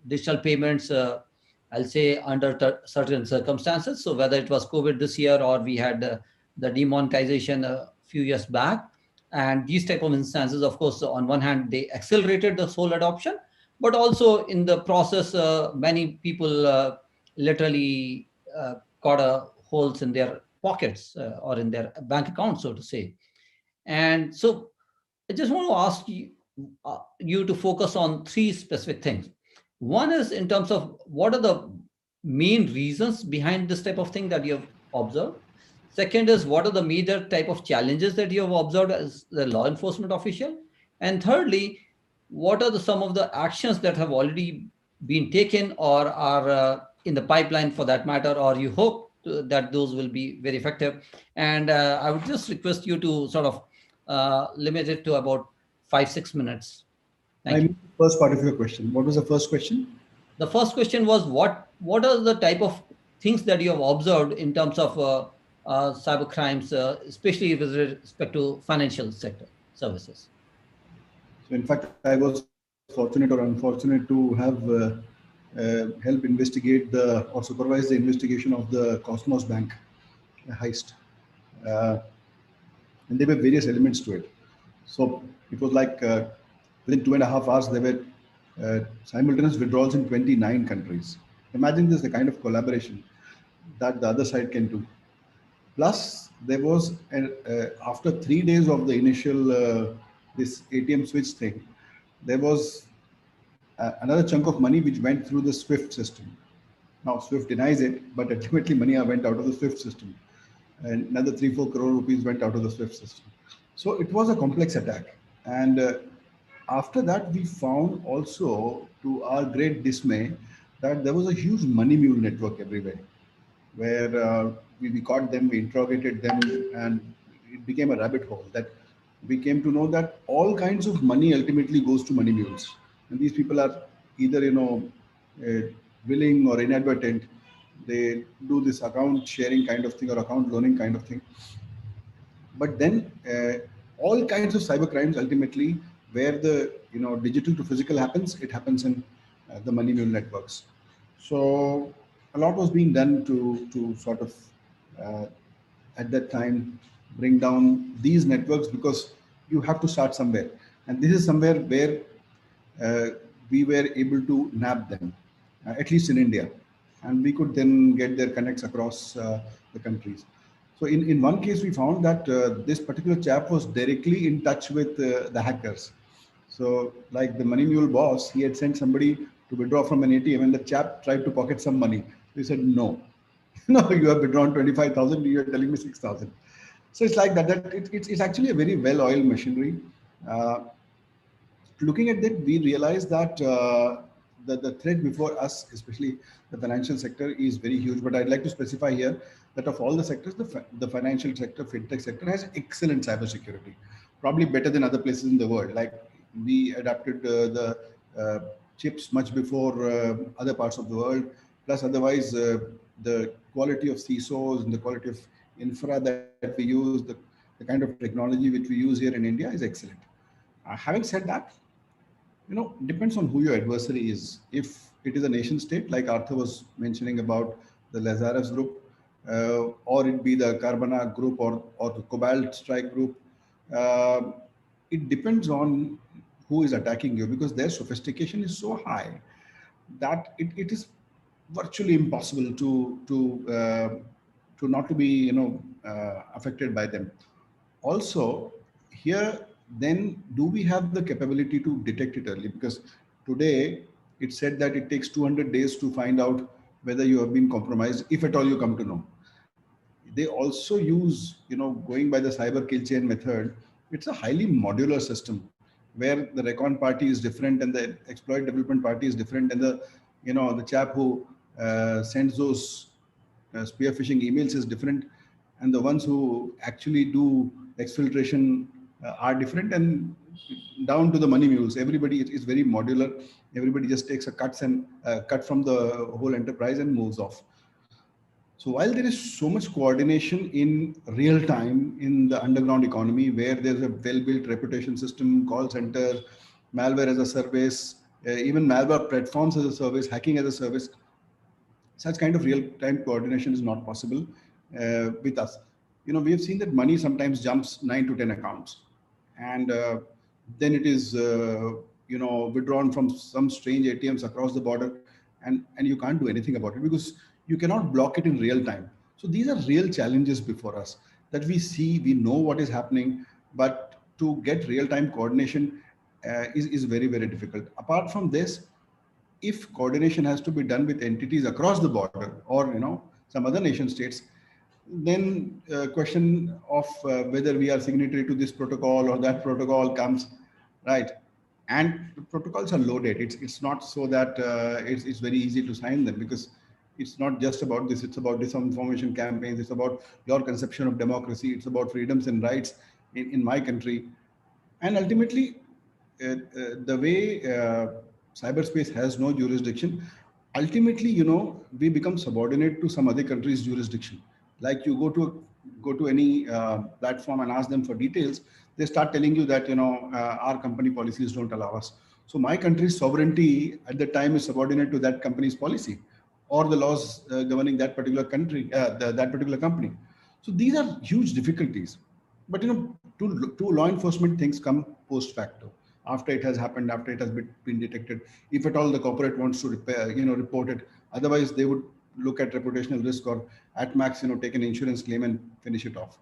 digital payments, I'll say, under certain circumstances. So whether it was COVID this year or we had the demonetization a few years back, and these type of instances, of course, on one hand, they accelerated the whole adoption, but also in the process, many people literally got holes in their pockets or in their bank accounts, so to say. And so I just want to ask you to focus on three specific things. One is in terms of what are the main reasons behind this type of thing that you have observed. Second is what are the major type of challenges that you have observed as the law enforcement official. And thirdly, what are some of the actions that have already been taken or are in the pipeline for that matter, or you hope that those will be very effective. And I would just request you to sort of limit it to about 5-6 minutes. I Thank you. missed the first part of your question. What was the first question? The first question was what are the type of things that you have observed in terms of cyber crimes, especially with respect to financial sector services? So, in fact, I was fortunate or unfortunate to have helped investigate or supervise the investigation of the Cosmos Bank heist. Uh, and there were various elements to it. So it was like within 2.5 hours, there were simultaneous withdrawals in 29 countries. Imagine this, the kind of collaboration that the other side can do. Plus, there was, after 3 days of the initial this ATM switch thing, there was another chunk of money which went through the SWIFT system. Now, SWIFT denies it, but ultimately money went out of the SWIFT system. And another 3-4 crore rupees went out of the SWIFT system. So it was a complex attack. And after that, we found also, to our great dismay, that there was a huge money mule network everywhere, where we caught them, we interrogated them, and it became a rabbit hole that we came to know that all kinds of money ultimately goes to money mules. And these people are either, willing or inadvertent. They do this account sharing kind of thing or account loaning kind of thing. But then all kinds of cyber crimes ultimately, where the digital to physical happens, it happens in the money mule networks. So a lot was being done to sort of uh, at that time bring down these networks, because you have to start somewhere, and this is somewhere where uh, we were able to nab them, at least in India, and we could then get their connects across the countries. So in one case, we found that this particular chap was directly in touch with the hackers. So like the money mule boss, he had sent somebody to withdraw from an ATM, and the chap tried to pocket some money. He said, no, no, you have withdrawn 25,000, you are telling me 6,000. So it's like that, it's actually a very well-oiled machinery. Uh, Looking at that, we realize that the threat before us, especially the financial sector, is very huge. But I'd like to specify here that of all the sectors, the financial sector, fintech sector has excellent cybersecurity, probably better than other places in the world. Like we adapted the chips much before other parts of the world. Plus, otherwise, the quality of CISOs and the quality of infra that we use, the kind of technology which we use here in India is excellent. Having said that, depends on who your adversary is. If it is a nation state, like Arthur was mentioning about the Lazarus group, or it be the Carbona group or the Cobalt Strike group, uh, it depends on who is attacking you, because their sophistication is so high that it is virtually impossible to not to be affected by them. Also, here, then, do we have the capability to detect it early? Because today it said that it takes 200 days to find out whether you have been compromised, if at all you come to know. They also use, going by the cyber kill chain method, it's a highly modular system where the recon party is different and the exploit development party is different, and the chap who sends those spear phishing emails is different, and the ones who actually do exfiltration are different, and down to the money mules, everybody is very modular. Everybody just takes a cut from the whole enterprise and moves off. So while there is so much coordination in real time in the underground economy, where there's a well-built reputation system, call center, malware as a service, even malware platforms as a service, hacking as a service, such kind of real-time coordination is not possible with us. We have seen that money sometimes jumps 9 to 10 accounts, and then it is withdrawn from some strange ATMs across the border, and you can't do anything about it because you cannot block it in real time. So these are real challenges before us that we know what is happening, but to get real-time coordination is very, very difficult. Apart from this, if coordination has to be done with entities across the border or some other nation states, then question of whether we are signatory to this protocol or that protocol comes, right? And the protocols are loaded. It's not so that it's very easy to sign them, because it's not just about this. It's about disinformation campaigns. It's about your conception of democracy. It's about freedoms and rights in my country. And ultimately, the way cyberspace has no jurisdiction, ultimately, we become subordinate to some other country's jurisdiction. Like you go to any platform and ask them for details, they start telling you that our company policies don't allow us. So my country's sovereignty at the time is subordinate to that company's policy or the laws governing that particular country, that particular company. So these are huge difficulties. But to law enforcement, things come post facto, after it has happened, after it has been detected. If at all the corporate wants to report it, otherwise they would look at reputational risk or at max, take an insurance claim and finish it off.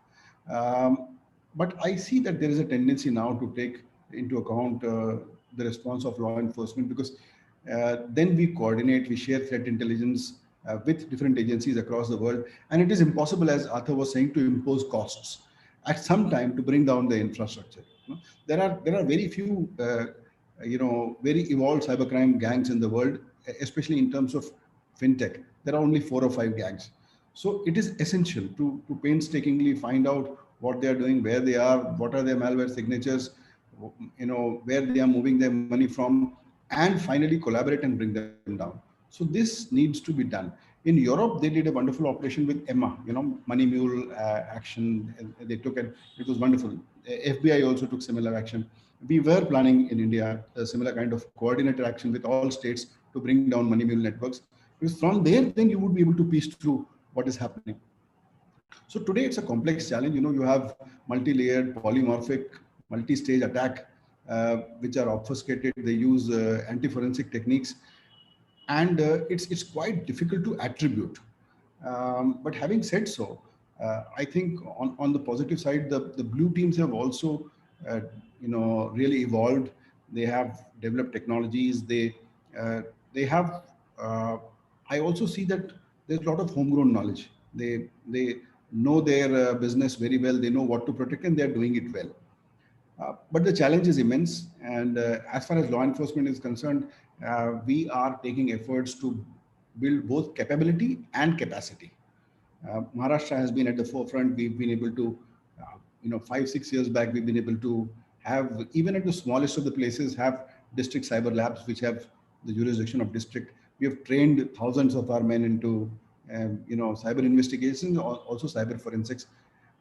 But I see that there is a tendency now to take into account the response of law enforcement, because then we coordinate, we share threat intelligence with different agencies across the world. And it is impossible, as Arthur was saying, to impose costs at some time to bring down the infrastructure. There are very few, very evolved cybercrime gangs in the world, especially in terms of fintech. There are only 4 or 5 gangs. So it is essential to painstakingly find out what they are doing, where they are, what are their malware signatures, where they are moving their money from, and finally collaborate and bring them down. So this needs to be done. In Europe, they did a wonderful operation with EMMA, money mule action. They took it. It was wonderful. FBI also took similar action. We were planning in India a similar kind of coordinated action with all states to bring down money mule networks. Because from there, then you would be able to piece through what is happening. So today it's a complex challenge. You have multi-layered, polymorphic, multi-stage attack, which are obfuscated. They use anti-forensic techniques, and it's quite difficult to attribute. But having said so, I think on the positive side, the blue teams have also, really evolved. They have developed technologies. They have. I also see that there's a lot of homegrown knowledge. They know their business very well. They know what to protect, and they're doing it well. But the challenge is immense. And as far as law enforcement is concerned, we are taking efforts to build both capability and capacity. Maharashtra has been at the forefront. We've been able to, 5-6 years back, we've been able to have, even at the smallest of the places, have district cyber labs, which have the jurisdiction of district. We have trained thousands of our men into, cyber investigations, also cyber forensics.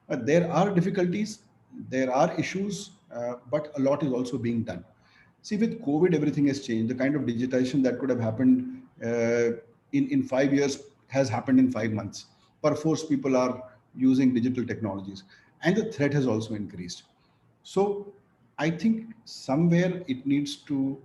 But there are difficulties, there are issues, but a lot is also being done. See, with COVID, everything has changed. The kind of digitization that could have happened in 5 years has happened in 5 months. Perforce people are using digital technologies, and the threat has also increased. So I think somewhere it needs to,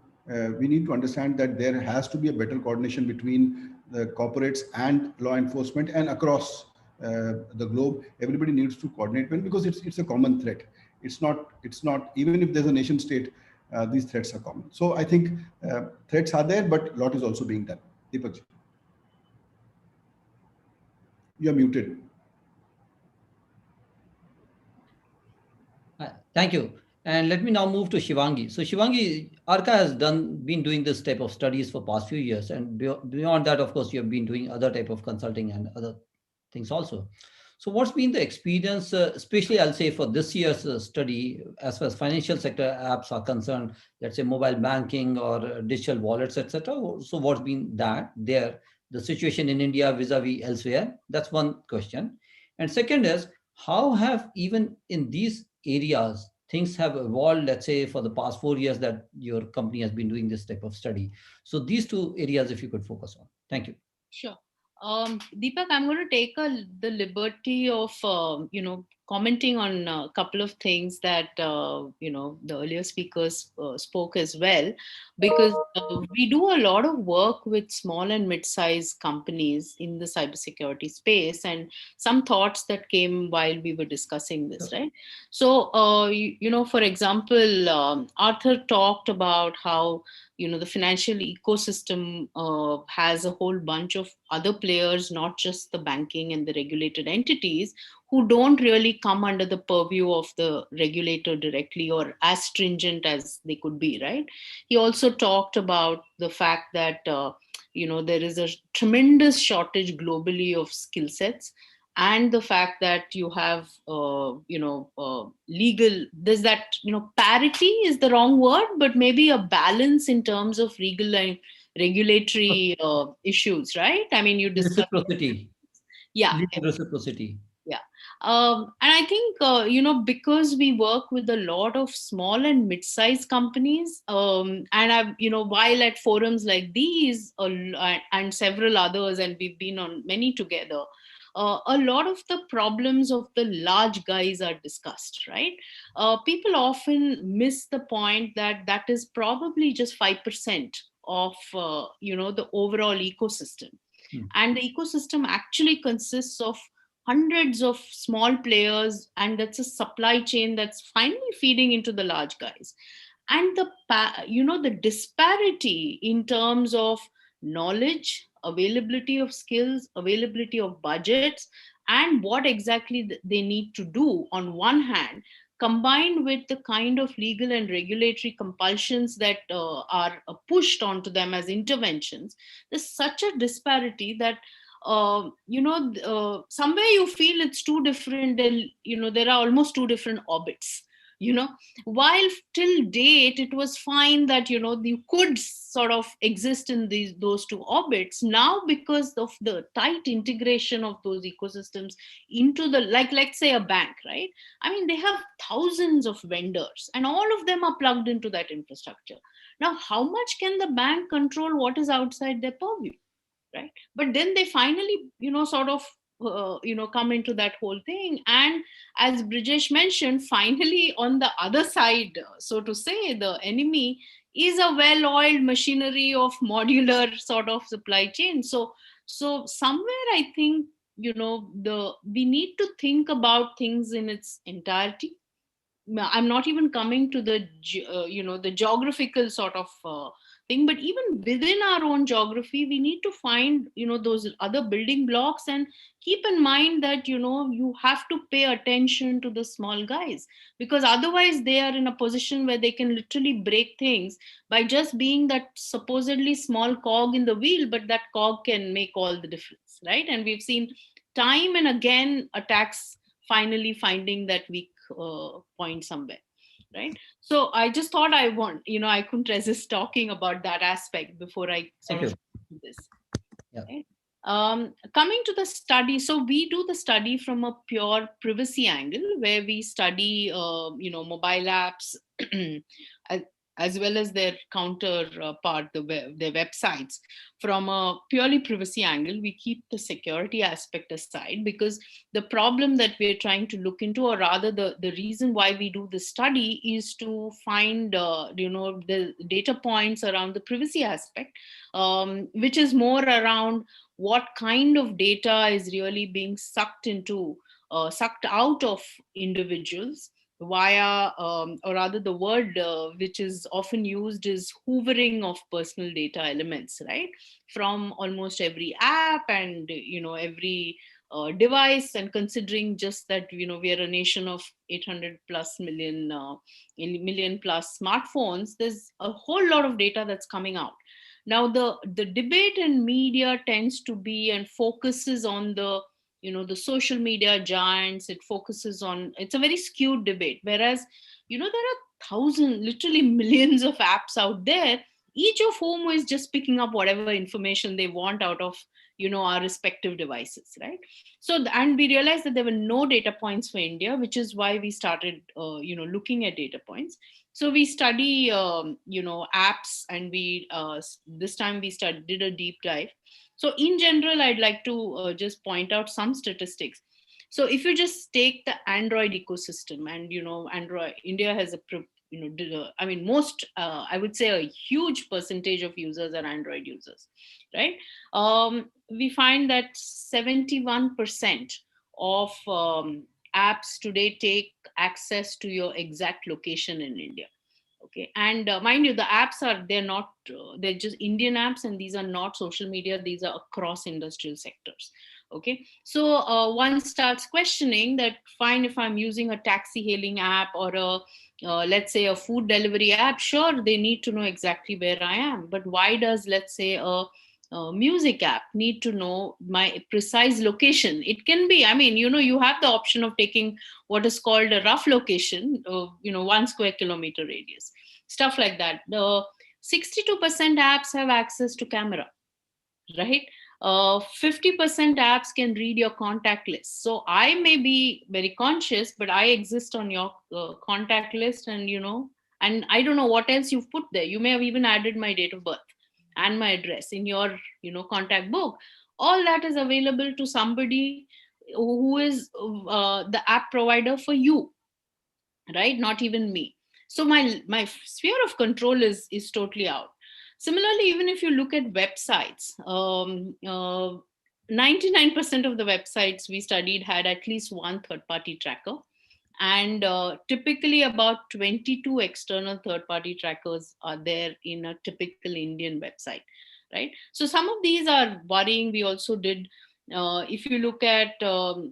we need to understand that there has to be a better coordination between the corporates and law enforcement, and across the globe. Everybody needs to coordinate well, because it's a common threat. It's not even if there's a nation state, these threats are common. So I think threats are there, but a lot is also being done. Deepak, you are muted. Thank you. And let me now move to Shivangi. So Shivangi, Arrka has been doing this type of studies for past few years, and beyond that, of course, you have been doing other type of consulting and other things also. So what's been the experience, especially I'll say for this year's study, as far as financial sector apps are concerned, let's say mobile banking or digital wallets, etc. So what's been the situation in India vis-a-vis elsewhere? That's one question. And second is, how have even in these areas things have evolved, let's say for the past 4 years that your company has been doing this type of study? So these two areas, if you could focus on. Thank you. Sure. Deepak, I'm going to take the liberty of, commenting on a couple of things that, the earlier speakers spoke as well, because we do a lot of work with small and mid-sized companies in the cybersecurity space, and some thoughts that came while we were discussing this, right? So, for example, Arthur talked about how the financial ecosystem has a whole bunch of other players, not just the banking and the regulated entities, who don't really come under the purview of the regulator directly or as stringent as they could be, right? He also talked about the fact that there is a tremendous shortage globally of skill sets, and the fact that you have legal, there's that parity is the wrong word, but maybe a balance in terms of legal and regulatory issues, right? I mean, you discuss reciprocity. Yeah, legal reciprocity. yeah. And I think because we work with a lot of small and mid-sized companies, and I've while at forums like these and several others, and we've been on many together, a lot of the problems of the large guys are discussed, right? People often miss the point that that is probably just 5% of the overall ecosystem. And the ecosystem actually consists of hundreds of small players, and that's a supply chain that's finally feeding into the large guys. And the disparity in terms of knowledge, availability of skills, availability of budgets, and what exactly they need to do on one hand, combined with the kind of legal and regulatory compulsions that are pushed onto them as interventions, there's such a disparity that somewhere you feel it's too different. There are almost two different orbits. While till date it was fine that you could sort of exist in those two orbits, now because of the tight integration of those ecosystems into the, like, let's say a bank, right? I mean, they have thousands of vendors and all of them are plugged into that infrastructure. Now, how much can the bank control what is outside their purview, right? But then they finally sort of come into that whole thing. And as Brijesh mentioned, finally on the other side, so to say, the enemy is a well-oiled machinery of modular sort of supply chain. So somewhere I think we need to think about things in its entirety. I'm not even coming to the the geographical sort of thing, but even within our own geography, we need to find those other building blocks, and keep in mind that you have to pay attention to the small guys, because otherwise they are in a position where they can literally break things by just being that supposedly small cog in the wheel, but that cog can make all the difference, right? And we've seen time and again attacks finally finding that weak point somewhere, right? So I just thought I couldn't resist talking about that aspect before I sort of do this. Yeah. Right? Coming to the study, so we do the study from a pure privacy angle, where we study mobile apps as well as their counterpart, their websites, from a purely privacy angle. We keep the security aspect aside, because the problem that we're trying to look into, or rather the reason why we do the study, is to find the data points around the privacy aspect, which is more around what kind of data is really being sucked out of individuals, via, or rather the word which is often used is hoovering of personal data elements, right? From almost every app and, every device, and considering just that, we are a nation of 800 plus million plus smartphones, there's a whole lot of data that's coming out. Now, the debate in media tends to be and focuses on the social media giants. It focuses on, it's a very skewed debate, whereas there are thousands, literally millions of apps out there, each of whom is just picking up whatever information they want out of our respective devices, right? So and we realized that there were no data points for India, which is why we started looking at data points. So we study apps, and we this time we did a deep dive. So in general, I'd like to just point out some statistics. So if you just take the Android ecosystem, and Android, India has a I mean, most I would say a huge percentage of users are Android users, right? We find that 71% of apps today take access to your exact location in India. Okay, and mind you, the apps they're just Indian apps, and these are not social media, these are across industrial sectors. Okay, so one starts questioning that, fine, if I'm using a taxi hailing app or a let's say a food delivery app, sure, they need to know exactly where I am, but why does, let's say, a music app need to know my precise location? It can be, I mean, you have the option of taking what is called a rough location of 1 square kilometer radius, stuff like that. The 62% apps have access to camera, right? 50% apps can read your contact list. So I may be very conscious, but I exist on your contact list, and and I don't know what else you've put there. You may have even added my date of birth and my address in your contact book. All that is available to somebody who is the app provider for you, right? Not even me. So my sphere of control is totally out. Similarly, even if you look at websites, 99% of the websites we studied had at least one third party tracker, and typically about 22 external third party trackers are there in a typical Indian website, right? So some of these are worrying. We also did, if you look at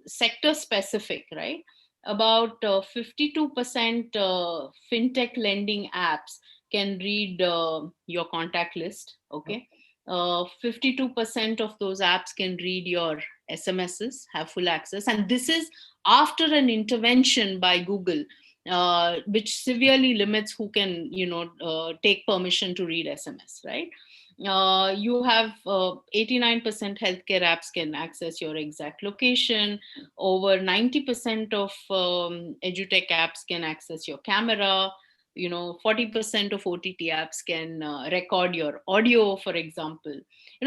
sector specific, right? About 52% fintech lending apps can read your contact list. Okay, 52% of those apps can read your SMSs, have full access, and this is after an intervention by Google, which severely limits who can take permission to read SMS, right? You have 89% healthcare apps can access your exact location. Over 90% of edutech apps can access your camera. 40% of OTT apps can record your audio, for example.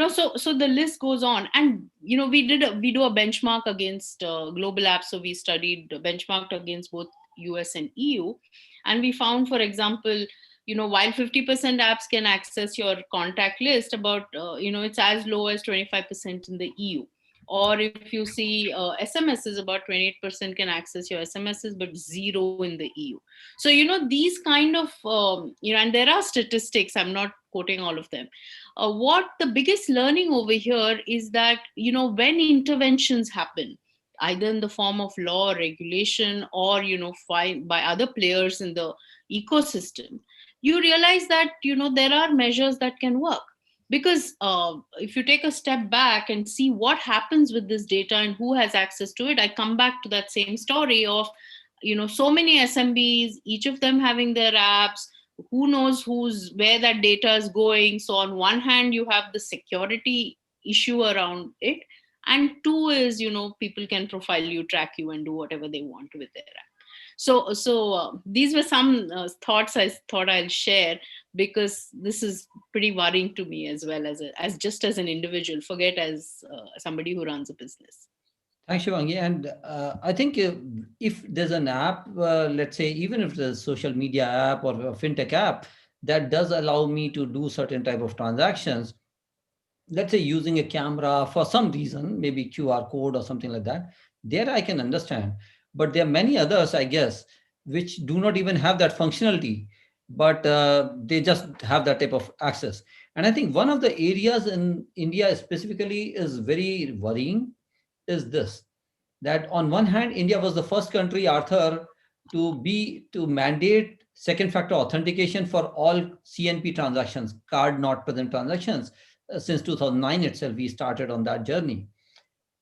So the list goes on. And we do a benchmark against global apps. So we studied, benchmarked against both US and EU, and we found, for example, while 50% apps can access your contact list, about it's as low as 25% in the EU. Or if you see SMSs, about 28% can access your SMSs, but zero in the EU. So these kind of and there are statistics, I'm not quoting all of them. What the biggest learning over here is that when interventions happen, either in the form of law or regulation, or by other players in the ecosystem, you realize that there are measures that can work. Because if you take a step back and see what happens with this data and who has access to it, I come back to that same story of so many SMBs, each of them having their apps. Who knows where that data is going? So on one hand, you have the security issue around it, and two is people can profile you, track you, and do whatever they want with their app. So these were some thoughts I thought I'll share, because this is pretty worrying to me as well, as just as an individual, forget as somebody who runs a business. Thanks, Shivangi. And I think if there's an app, let's say, even if there's a social media app or a fintech app that does allow me to do certain type of transactions, let's say using a camera for some reason, maybe QR code or something like that, there I can understand. But there are many others, I guess, which do not even have that functionality, but they just have that type of access. And I think one of the areas in India specifically is very worrying is this, that on one hand, India was the first country, Arthur, to mandate second factor authentication for all CNP transactions, card not present transactions. Since 2009 itself, we started on that journey.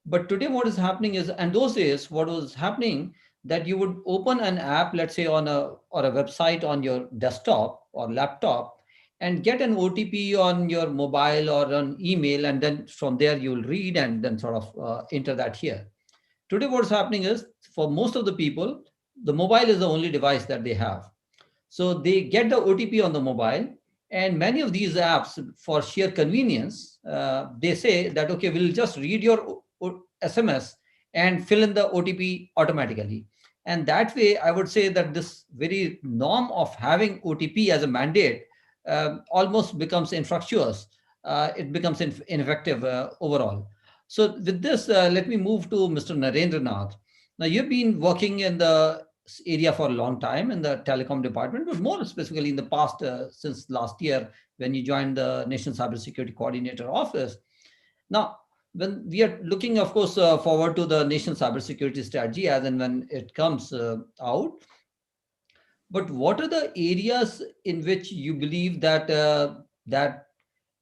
But today what is happening is, and those days, what was happening, that you would open an app, let's say on a website on your desktop or laptop, and get an OTP on your mobile or on email, and then from there you'll read and then sort of enter that here. Today what's happening is, for most of the people, the mobile is the only device that they have. So they get the OTP on the mobile, and many of these apps, for sheer convenience, they say that, okay, we'll just read your SMS and fill in the OTP automatically. And that way, I would say that this very norm of having OTP as a mandate almost becomes infructuous. It becomes ineffective overall. So with this, let me move to Mr. Narendra Nath. Now, you've been working in the area for a long time in the telecom department, but more specifically in the past, since last year, when you joined the National Cybersecurity Coordinator Office. Now, when we are looking, of course, forward to the national cybersecurity strategy as and when it comes out, but what are the areas in which you believe that that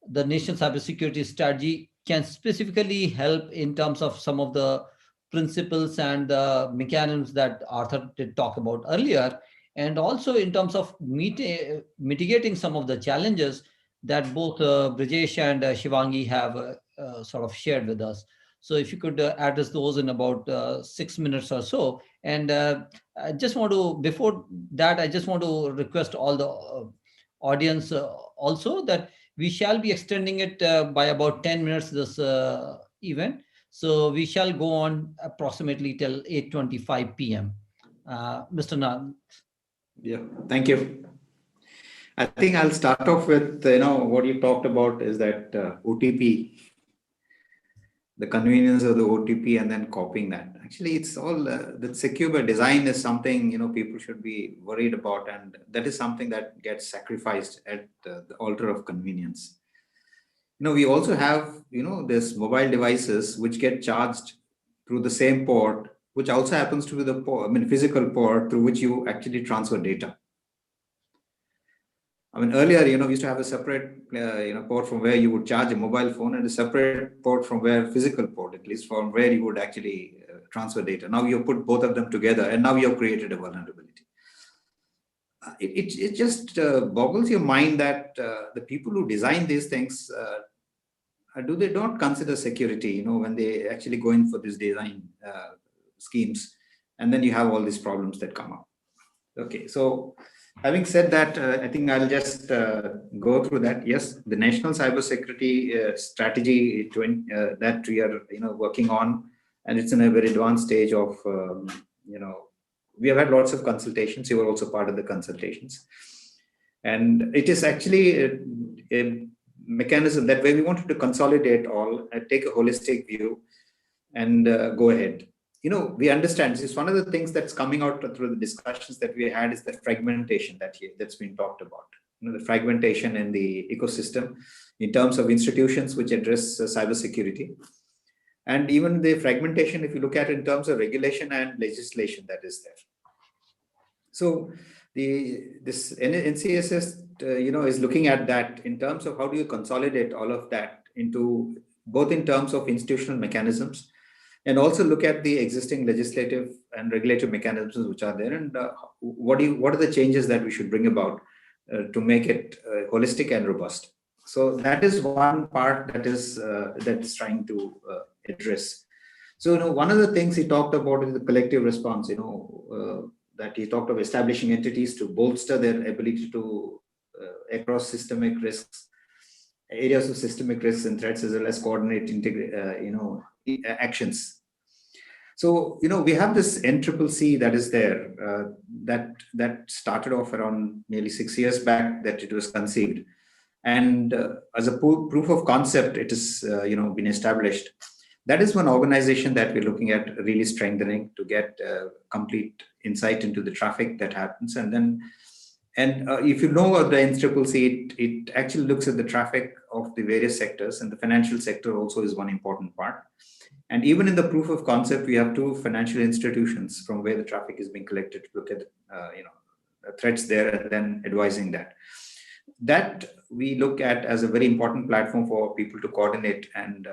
the national cybersecurity strategy can specifically help in terms of some of the principles and the mechanisms that Arthur did talk about earlier, and also in terms of mitigating some of the challenges that both Brijesh and Shivangi have sort of shared with us. So if you could address those in about 6 minutes or so. And I just want to, before that, I just want to request all the audience also that we shall be extending it by about 10 minutes, this event. So we shall go on approximately till 8:25 p.m. Mr. Nath. Yeah, thank you. I think I'll start off with, what you talked about is that OTP, the convenience of the OTP and then copying that. Actually, it's all, the secure by design is something, people should be worried about. And that is something that gets sacrificed at the altar of convenience. We also have, this mobile devices which get charged through the same port, which also happens to be the port, physical port through which you actually transfer data. Earlier, we used to have a separate, port from where you would charge a mobile phone, and a separate port from where, physical port, at least from where you would actually transfer data. Now you put both of them together, and now you have created a vulnerability. It just boggles your mind that the people who design these things, do they not consider security, when they actually go in for this design schemes, and then you have all these problems that come up. Okay, so having said that, I think I'll just go through that. Yes, the national cybersecurity strategy that we are working on, and it's in a very advanced stage of we have had lots of consultations. You were also part of the consultations, and it is actually a mechanism that way we wanted to consolidate all and take a holistic view and go ahead. We understand this is one of the things that's coming out through the discussions that we had is the fragmentation that's been talked about. The fragmentation in the ecosystem in terms of institutions which address cybersecurity, and even the fragmentation if you look at it in terms of regulation and legislation that is there. So this NCSS is looking at that in terms of how do you consolidate all of that into both in terms of institutional mechanisms, and also look at the existing legislative and regulatory mechanisms which are there, and what are the changes that we should bring about to make it holistic and robust. So that is one part that is trying to address. So one of the things he talked about is the collective response. That he talked of establishing entities to bolster their ability to across systemic risks, areas of systemic risks and threats, as well as coordinate actions. So we have this NCCC that is there that started off around nearly 6 years back that it was conceived, and as a proof of concept it has been established. That is one organization that we're looking at really strengthening to get complete insight into the traffic that happens. And if you know of the NCCC, it actually looks at the traffic of the various sectors, and the financial sector also is one important part. And even in the proof of concept, we have 2 financial institutions from where the traffic is being collected to look at threats there and then advising that. That we look at as a very important platform for people to coordinate and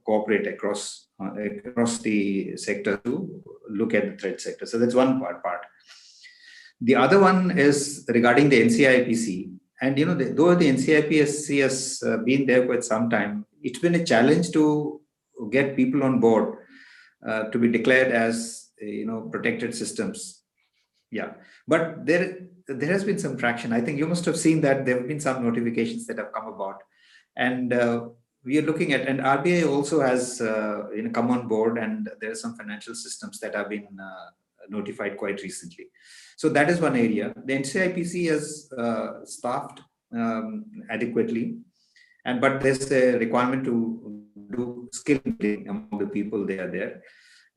cooperate across the sector to look at the threat sector. So that's one part. The other one is regarding the NCIPC. And though the NCIPC has been there for some time, it's been a challenge to get people on board to be declared as protected systems. Yeah, but there has been some traction. I think you must have seen that there have been some notifications that have come about, and we are looking at, and RBI also has come on board, and there are some financial systems that have been notified quite recently. So that is one area. The NCIPC has staffed adequately, but there's a requirement to do skill building among the people they are there.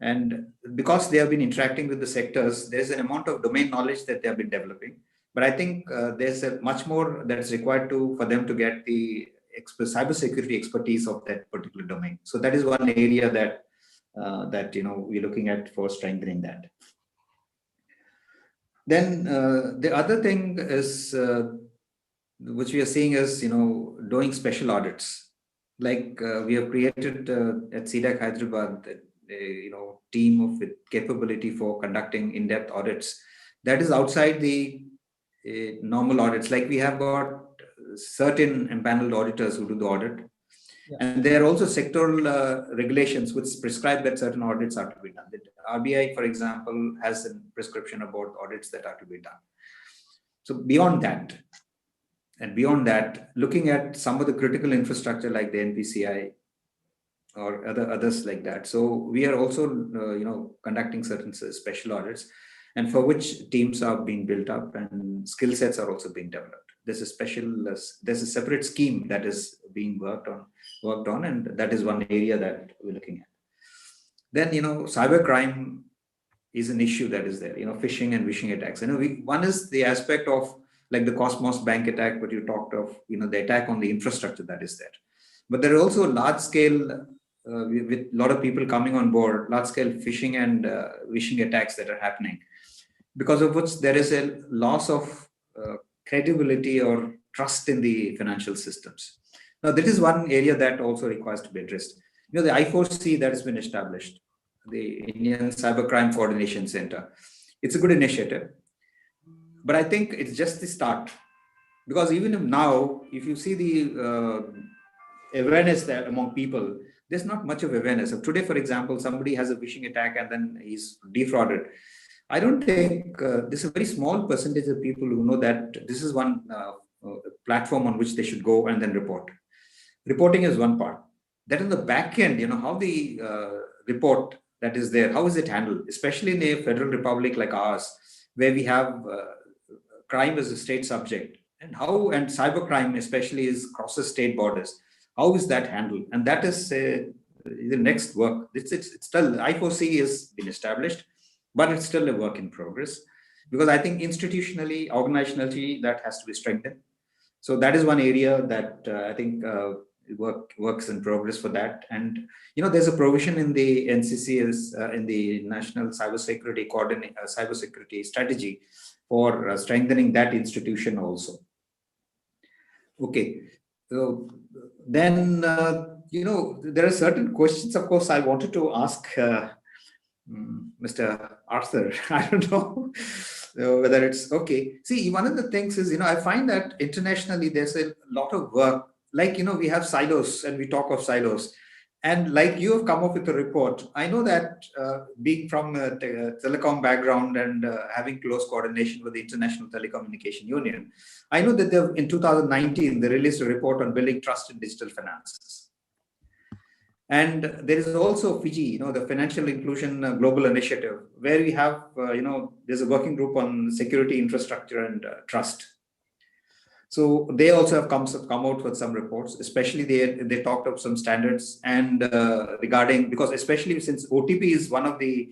And because they have been interacting with the sectors, there's an amount of domain knowledge that they have been developing. But I think there's a much more that is required for them to get the cybersecurity expertise of that particular domain. So that is one area that we're looking at for strengthening that. Then the other thing is, which we are seeing is, doing special audits. Like we have created at CDAC Hyderabad, a team with capability for conducting in-depth audits. That is outside the normal audits. Like we have got certain empaneled auditors who do the audit. Yeah. And there are also sectoral regulations which prescribe that certain audits are to be done. The RBI, for example, has a prescription about audits that are to be done. So beyond that, looking at some of the critical infrastructure like the NPCI or others like that. So we are also, conducting certain special audits, and for which teams are being built up and skill sets are also being developed. There's a separate scheme that is being worked on, and that is one area that we're looking at. Then, cybercrime is an issue that is there, phishing and vishing attacks. One is the aspect of like the Cosmos Bank attack, what you talked of, the attack on the infrastructure that is there. But there are also large scale, with a lot of people coming on board, large scale phishing and vishing attacks that are happening, because of which there is a loss of credibility or trust in the financial systems. Now, that is one area that also requires to be addressed. The I4C that has been established, the Indian Cybercrime Coordination Center, it's a good initiative. But I think it's just the start. Because even now, if you see the awareness there among people, there's not much of awareness. So today, for example, somebody has a phishing attack and then he's defrauded. I don't think there's a very small percentage of people who know that this is one platform on which they should go and then report. Reporting is one part. That in the back end, how the report that is there, how is it handled? Especially in a federal republic like ours, where we have crime as a state subject, and cybercrime especially crosses state borders. How is that handled? And that is the next work. It's still, I4C has been established, but it's still a work in progress, because I think institutionally, organizationally, that has to be strengthened. So that is one area that I think works in progress for that. And there's a provision in the NCC, in the National Cybersecurity Cybersecurity Strategy for strengthening that institution also. Okay, so then there are certain questions, of course, I wanted to ask Mr. Arthur. I don't know whether it's okay. See, one of the things is, I find that internationally there's a lot of work. Like, we have silos and we talk of silos. And like you have come up with a report, I know that being from a telecom background and having close coordination with the International Telecommunication Union, I know that in 2019, they released a report on building trust in digital finances. And there is also Fiji, the Financial Inclusion Global Initiative, where we have, there's a working group on security, infrastructure, and trust. So they also have come out with some reports, especially they talked of some standards and regarding, because especially since OTP is one of the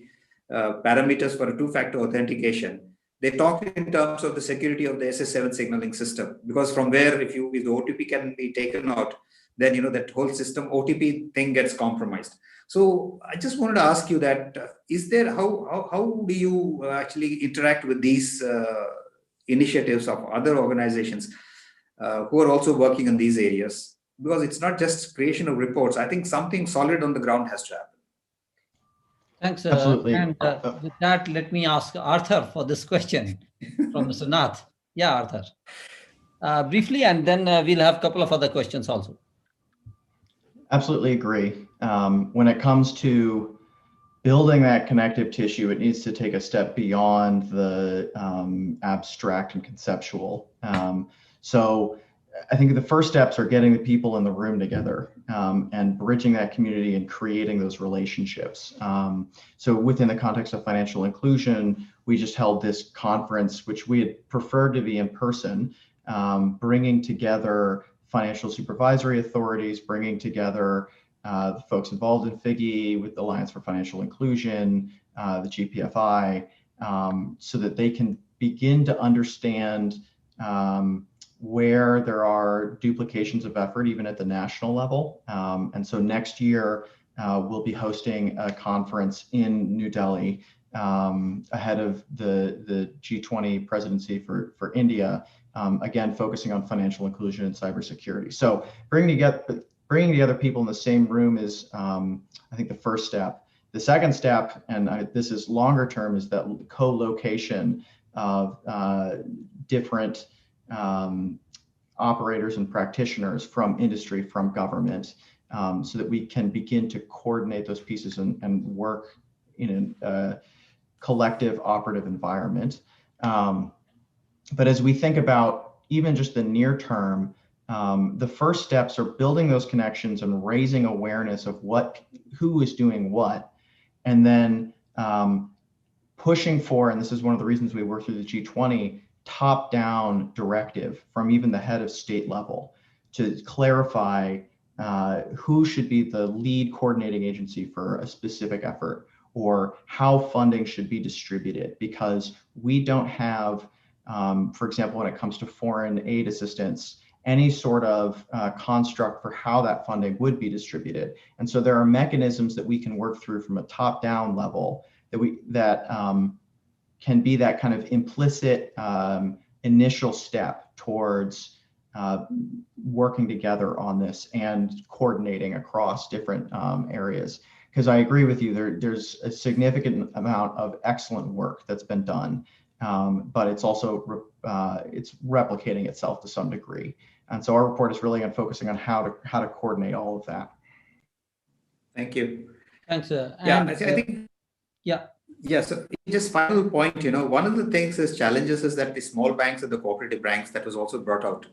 parameters for a two-factor authentication, they talk in terms of the security of the SS7 signaling system, because from where if the OTP can be taken out, then that whole system OTP thing gets compromised. So I just wanted to ask you that is there how do you actually interact with these initiatives of other organizations who are also working in these areas? Because it's not just creation of reports. I think something solid on the ground has to happen. Thanks. Absolutely. And with that, let me ask Arthur for this question from Mr. Nath. Yeah, Arthur. Briefly, and then we'll have a couple of other questions also. Absolutely agree. When it comes to building that connective tissue, it needs to take a step beyond the abstract and conceptual. So I think the first steps are getting the people in the room together and bridging that community and creating those relationships. So within the context of financial inclusion, we just held this conference, which we had preferred to be in person, bringing together financial supervisory authorities, bringing together the folks involved in FIGI with the Alliance for Financial Inclusion, the GPFI, so that they can begin to understand where there are duplications of effort, even at the national level. And so next year, we'll be hosting a conference in New Delhi ahead of the G20 presidency for India, again, focusing on financial inclusion and cybersecurity. So bringing together people in the same room is, I think, the first step. The second step, and this is longer term, is that co-location of different operators and practitioners from industry, from government, so that we can begin to coordinate those pieces and work in a collective operative environment. But as we think about even just the near term, the first steps are building those connections and raising awareness of who is doing what, and then pushing for, and this is one of the reasons we work through the G20, top-down directive from even the head of state level to clarify who should be the lead coordinating agency for a specific effort, or how funding should be distributed, because we don't have, for example, when it comes to foreign aid assistance, any sort of construct for how that funding would be distributed. And so there are mechanisms that we can work through from a top-down level that can be that kind of implicit initial step towards working together on this and coordinating across different areas. Because I agree with you, there's a significant amount of excellent work that's been done, but it's also it's replicating itself to some degree. And so our report is really on focusing on how to coordinate all of that. Thank you. Thanks. Yeah, I think. Yeah. Yeah, so just final point, one of the things is challenges is that the small banks and the cooperative banks, that was also brought out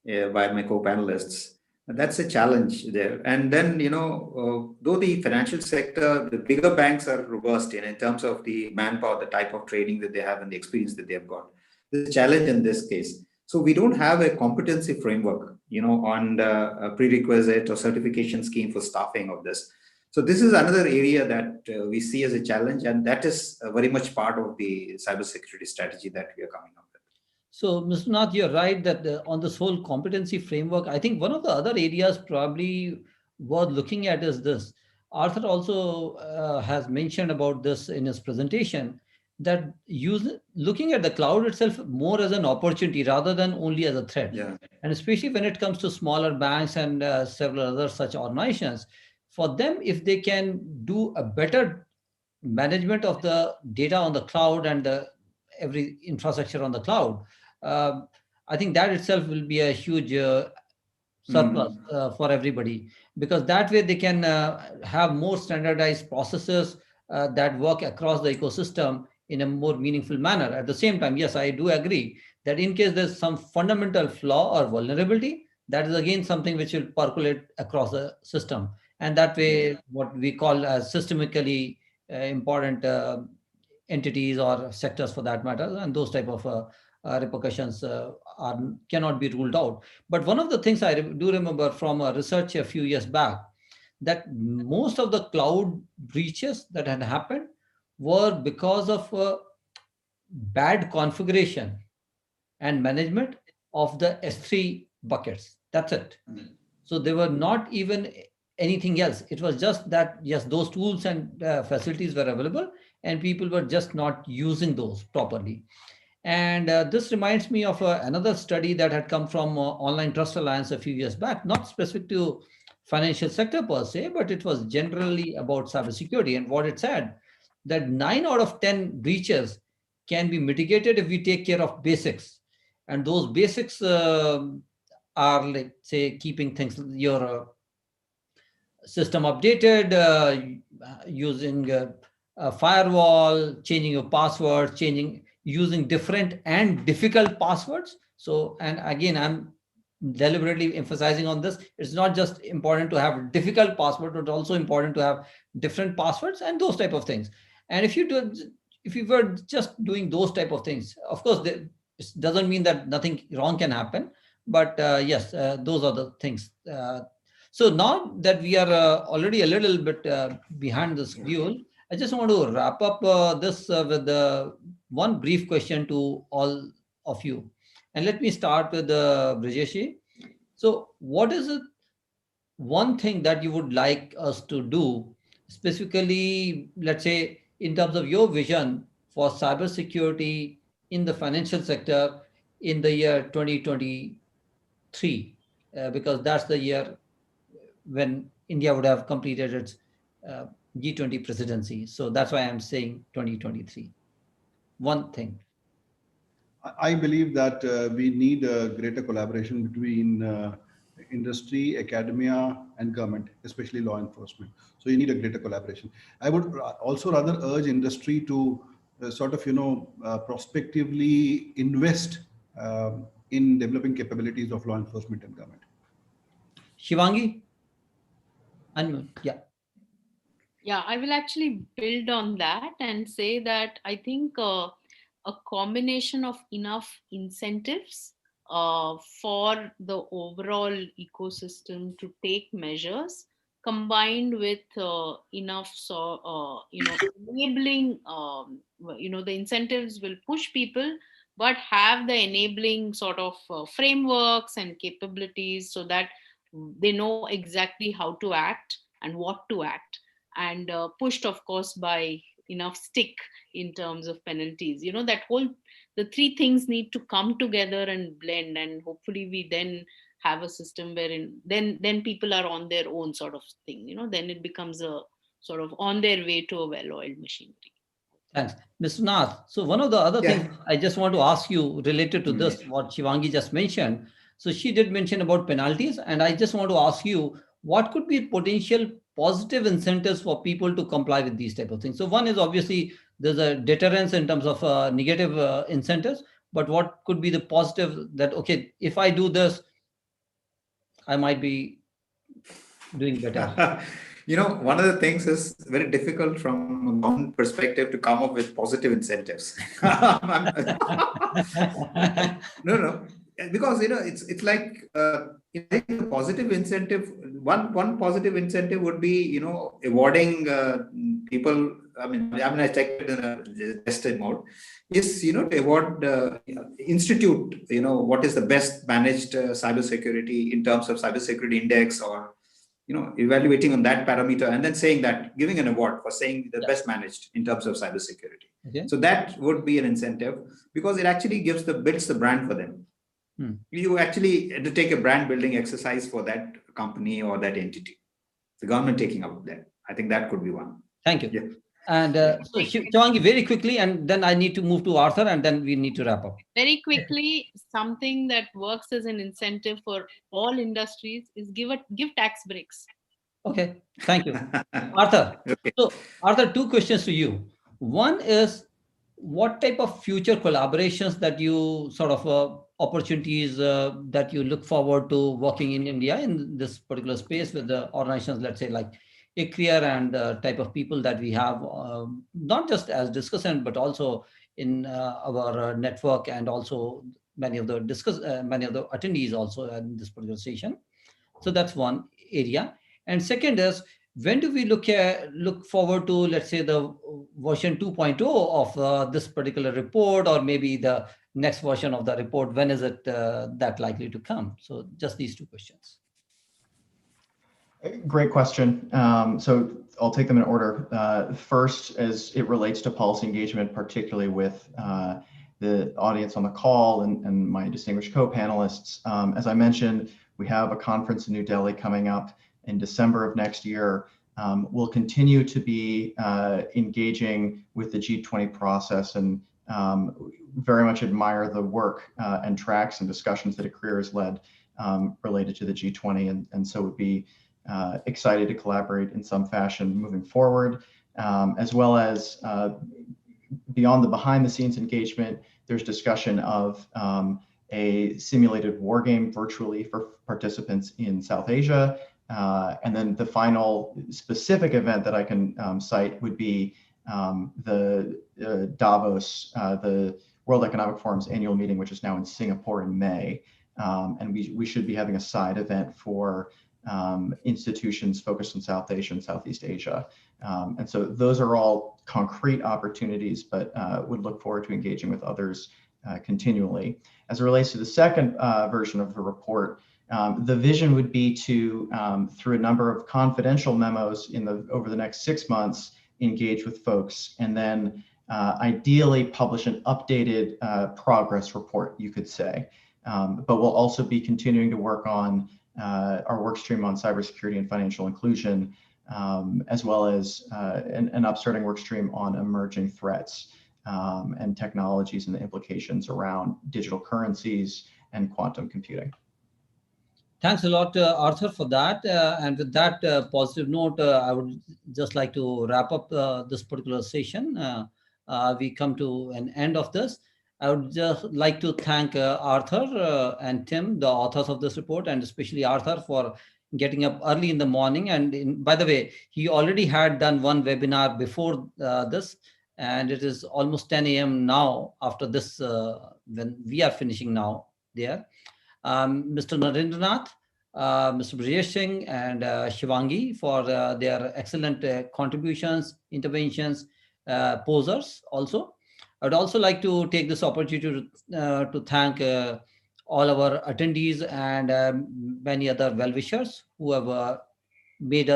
by my co-panelists. That's a challenge there. And then, though the financial sector, the bigger banks are robust in terms of the manpower, the type of training that they have and the experience that they've got. The challenge in this case. So we don't have a competency framework, on the prerequisite or certification scheme for staffing of this. So this is another area that we see as a challenge, and that is very much part of the cybersecurity strategy that we are coming up with. So, Mr. Nath, you're right that on this whole competency framework, I think one of the other areas probably worth looking at is this. Arthur also has mentioned about this in his presentation, that looking at the cloud itself more as an opportunity rather than only as a threat. Yeah. And especially when it comes to smaller banks and several other such organizations, for them, if they can do a better management of the data on the cloud and every infrastructure on the cloud, I think that itself will be a huge surplus for everybody, because that way they can have more standardized processes that work across the ecosystem in a more meaningful manner. At the same time, yes, I do agree that in case there's some fundamental flaw or vulnerability, that is again something which will percolate across the system. And that way, what we call as systemically important entities or sectors for that matter, and those type of repercussions cannot be ruled out. But one of the things I do remember from a research a few years back, that most of the cloud breaches that had happened were because of bad configuration and management of the S3 buckets. That's it. So they were not even anything else. It was just that, yes, those tools and facilities were available and people were just not using those properly. And this reminds me of another study that had come from Online Trust Alliance a few years back, not specific to financial sector per se, but it was generally about cybersecurity. And what it said, that 9 out of 10 breaches can be mitigated if we take care of basics. And those basics are, like, say, keeping things, your system updated, using a firewall, changing your passwords, using different and difficult passwords. So, and again, I'm deliberately emphasizing on this. It's not just important to have difficult password, but also important to have different passwords and those type of things. And if you were just doing those type of things, of course, it doesn't mean that nothing wrong can happen. But yes, those are the things. So now that we are already a little bit behind the schedule, I just want to wrap up this with one brief question to all of you. And let me start with Brijesh. So what is it, one thing that you would like us to do, specifically, let's say, in terms of your vision for cybersecurity in the financial sector in the year 2023? Because that's the year when India would have completed its G20 presidency. So that's why I'm saying 2023. One thing. I believe that we need a greater collaboration between industry, academia, and government, especially law enforcement. So you need a greater collaboration. I would also rather urge industry to prospectively invest in developing capabilities of law enforcement and government. Shivangi? Yeah. Yeah, I will actually build on that and say that I think a combination of enough incentives for the overall ecosystem to take measures, combined with enough enabling, the incentives will push people, but have the enabling sort of frameworks and capabilities so that they know exactly how to act and what to act, and pushed, of course, by enough stick in terms of penalties. The three things need to come together and blend, and hopefully we then have a system wherein then people are on their own sort of thing. Then it becomes a sort of on their way to a well-oiled machinery. Thanks, Mr. Nath. So one of the other things I just want to ask you related to this, what Shivangi just mentioned. So she did mention about penalties, and I just want to ask you, what could be potential positive incentives for people to comply with these type of things? So one is, obviously, there's a deterrence in terms of negative incentives, but what could be the positive that, okay, if I do this, I might be doing better? One of the things is very difficult from a government perspective to come up with positive incentives. No, because it's like a positive incentive. One positive incentive would be awarding people. I checked it in a tested mode. Is to award institute. What is the best managed cybersecurity in terms of cybersecurity index, or evaluating on that parameter, and then saying that, giving an award for saying the best managed in terms of cybersecurity. Okay. So that would be an incentive, because it actually builds the brand for them. You actually undertake a brand building exercise for that company or that entity. The government taking up that. I think that could be one. Thank you. Yeah. And so Shivangi, very quickly, and then I need to move to Arthur, and then we need to wrap up. Very quickly, something that works as an incentive for all industries is give tax breaks. Okay, thank you. Arthur. Okay. So Arthur, two questions to you. One is, what type of future collaborations that you sort of opportunities that you look forward to working in India in this particular space with the organizations, let's say like ICRIER, and the type of people that we have, not just as discussant, but also in our network, and also many of the attendees also in this particular session. So that's one area. And second is, when do we look forward to, let's say, the version 2.0 of this particular report, or maybe the next version of the report? When is it that likely to come? So just these two questions. Great question. So I'll take them in order. First, as it relates to policy engagement, particularly with the audience on the call and my distinguished co-panelists. As I mentioned, we have a conference in New Delhi coming up in December of next year. We'll continue to be engaging with the G20 process, and very much admire the work and tracks and discussions that ICRIER has led related to the G20, and so would be excited to collaborate in some fashion moving forward, as well as beyond the behind the scenes engagement. There's discussion of a simulated war game virtually for participants in South Asia. And then the final specific event that I can cite would be the Davos, the World Economic Forum's annual meeting, which is now in Singapore in May. And we should be having a side event for institutions focused on South Asia and Southeast Asia. And so those are all concrete opportunities, but would look forward to engaging with others continually. As it relates to the second version of the report, the vision would be to, through a number of confidential memos over the next 6 months, engage with folks, and then ideally publish an updated progress report, you could say. But we'll also be continuing to work on our work stream on cybersecurity and financial inclusion, as well as an upstarting work stream on emerging threats and technologies and the implications around digital currencies and quantum computing. Thanks a lot, Arthur, for that. And with that positive note, I would just like to wrap up this particular session. We come to an end of this. I would just like to thank Arthur and Tim, the authors of this report, and especially Arthur for getting up early in the morning. And by the way, he already had done one webinar before this, and it is almost 10 a.m. now after this, when we are finishing now there. Mr. Narendra, Nath, Mr. Brijesh Singh, and Shivangi for their excellent contributions, interventions, posers also. I would also like to take this opportunity to thank all our attendees and many other well-wishers who have made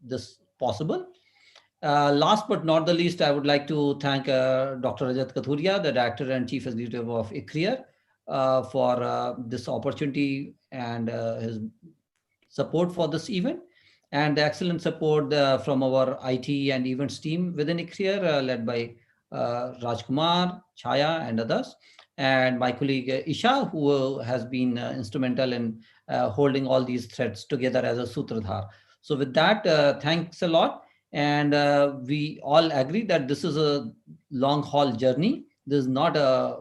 this possible. Last but not the least, I would like to thank Dr. Rajat Kathuria, the Director and Chief Executive of ICRIER, for this opportunity and his support for this event, and the excellent support from our IT and events team within ICRIER, led by Rajkumar, Chaya, and others, and my colleague Isha, who has been instrumental in holding all these threads together as a sutradhar. So with that, thanks a lot. And we all agree that this is a long haul journey. This is not a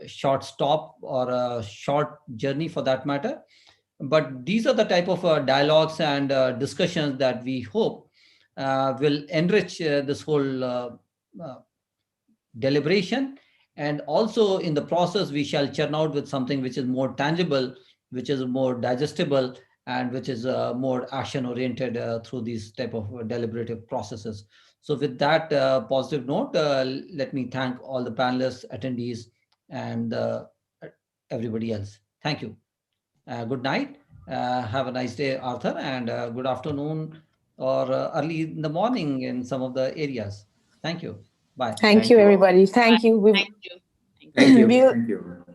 short stop or a short journey for that matter. But these are the type of dialogues and discussions that we hope will enrich this whole deliberation. And also in the process, we shall churn out with something which is more tangible, which is more digestible, and which is more action oriented through these type of deliberative processes. So with that positive note, let me thank all the panelists, attendees, and everybody else. Thank you. Good night. Have a nice day, Arthur, and good afternoon or early in the morning in some of the areas. Thank you. Bye. Thank you, everybody. Thank you. Thank you. Thank you. We'll- Thank you.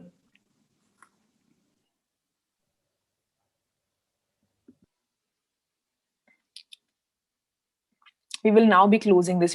We will now be closing this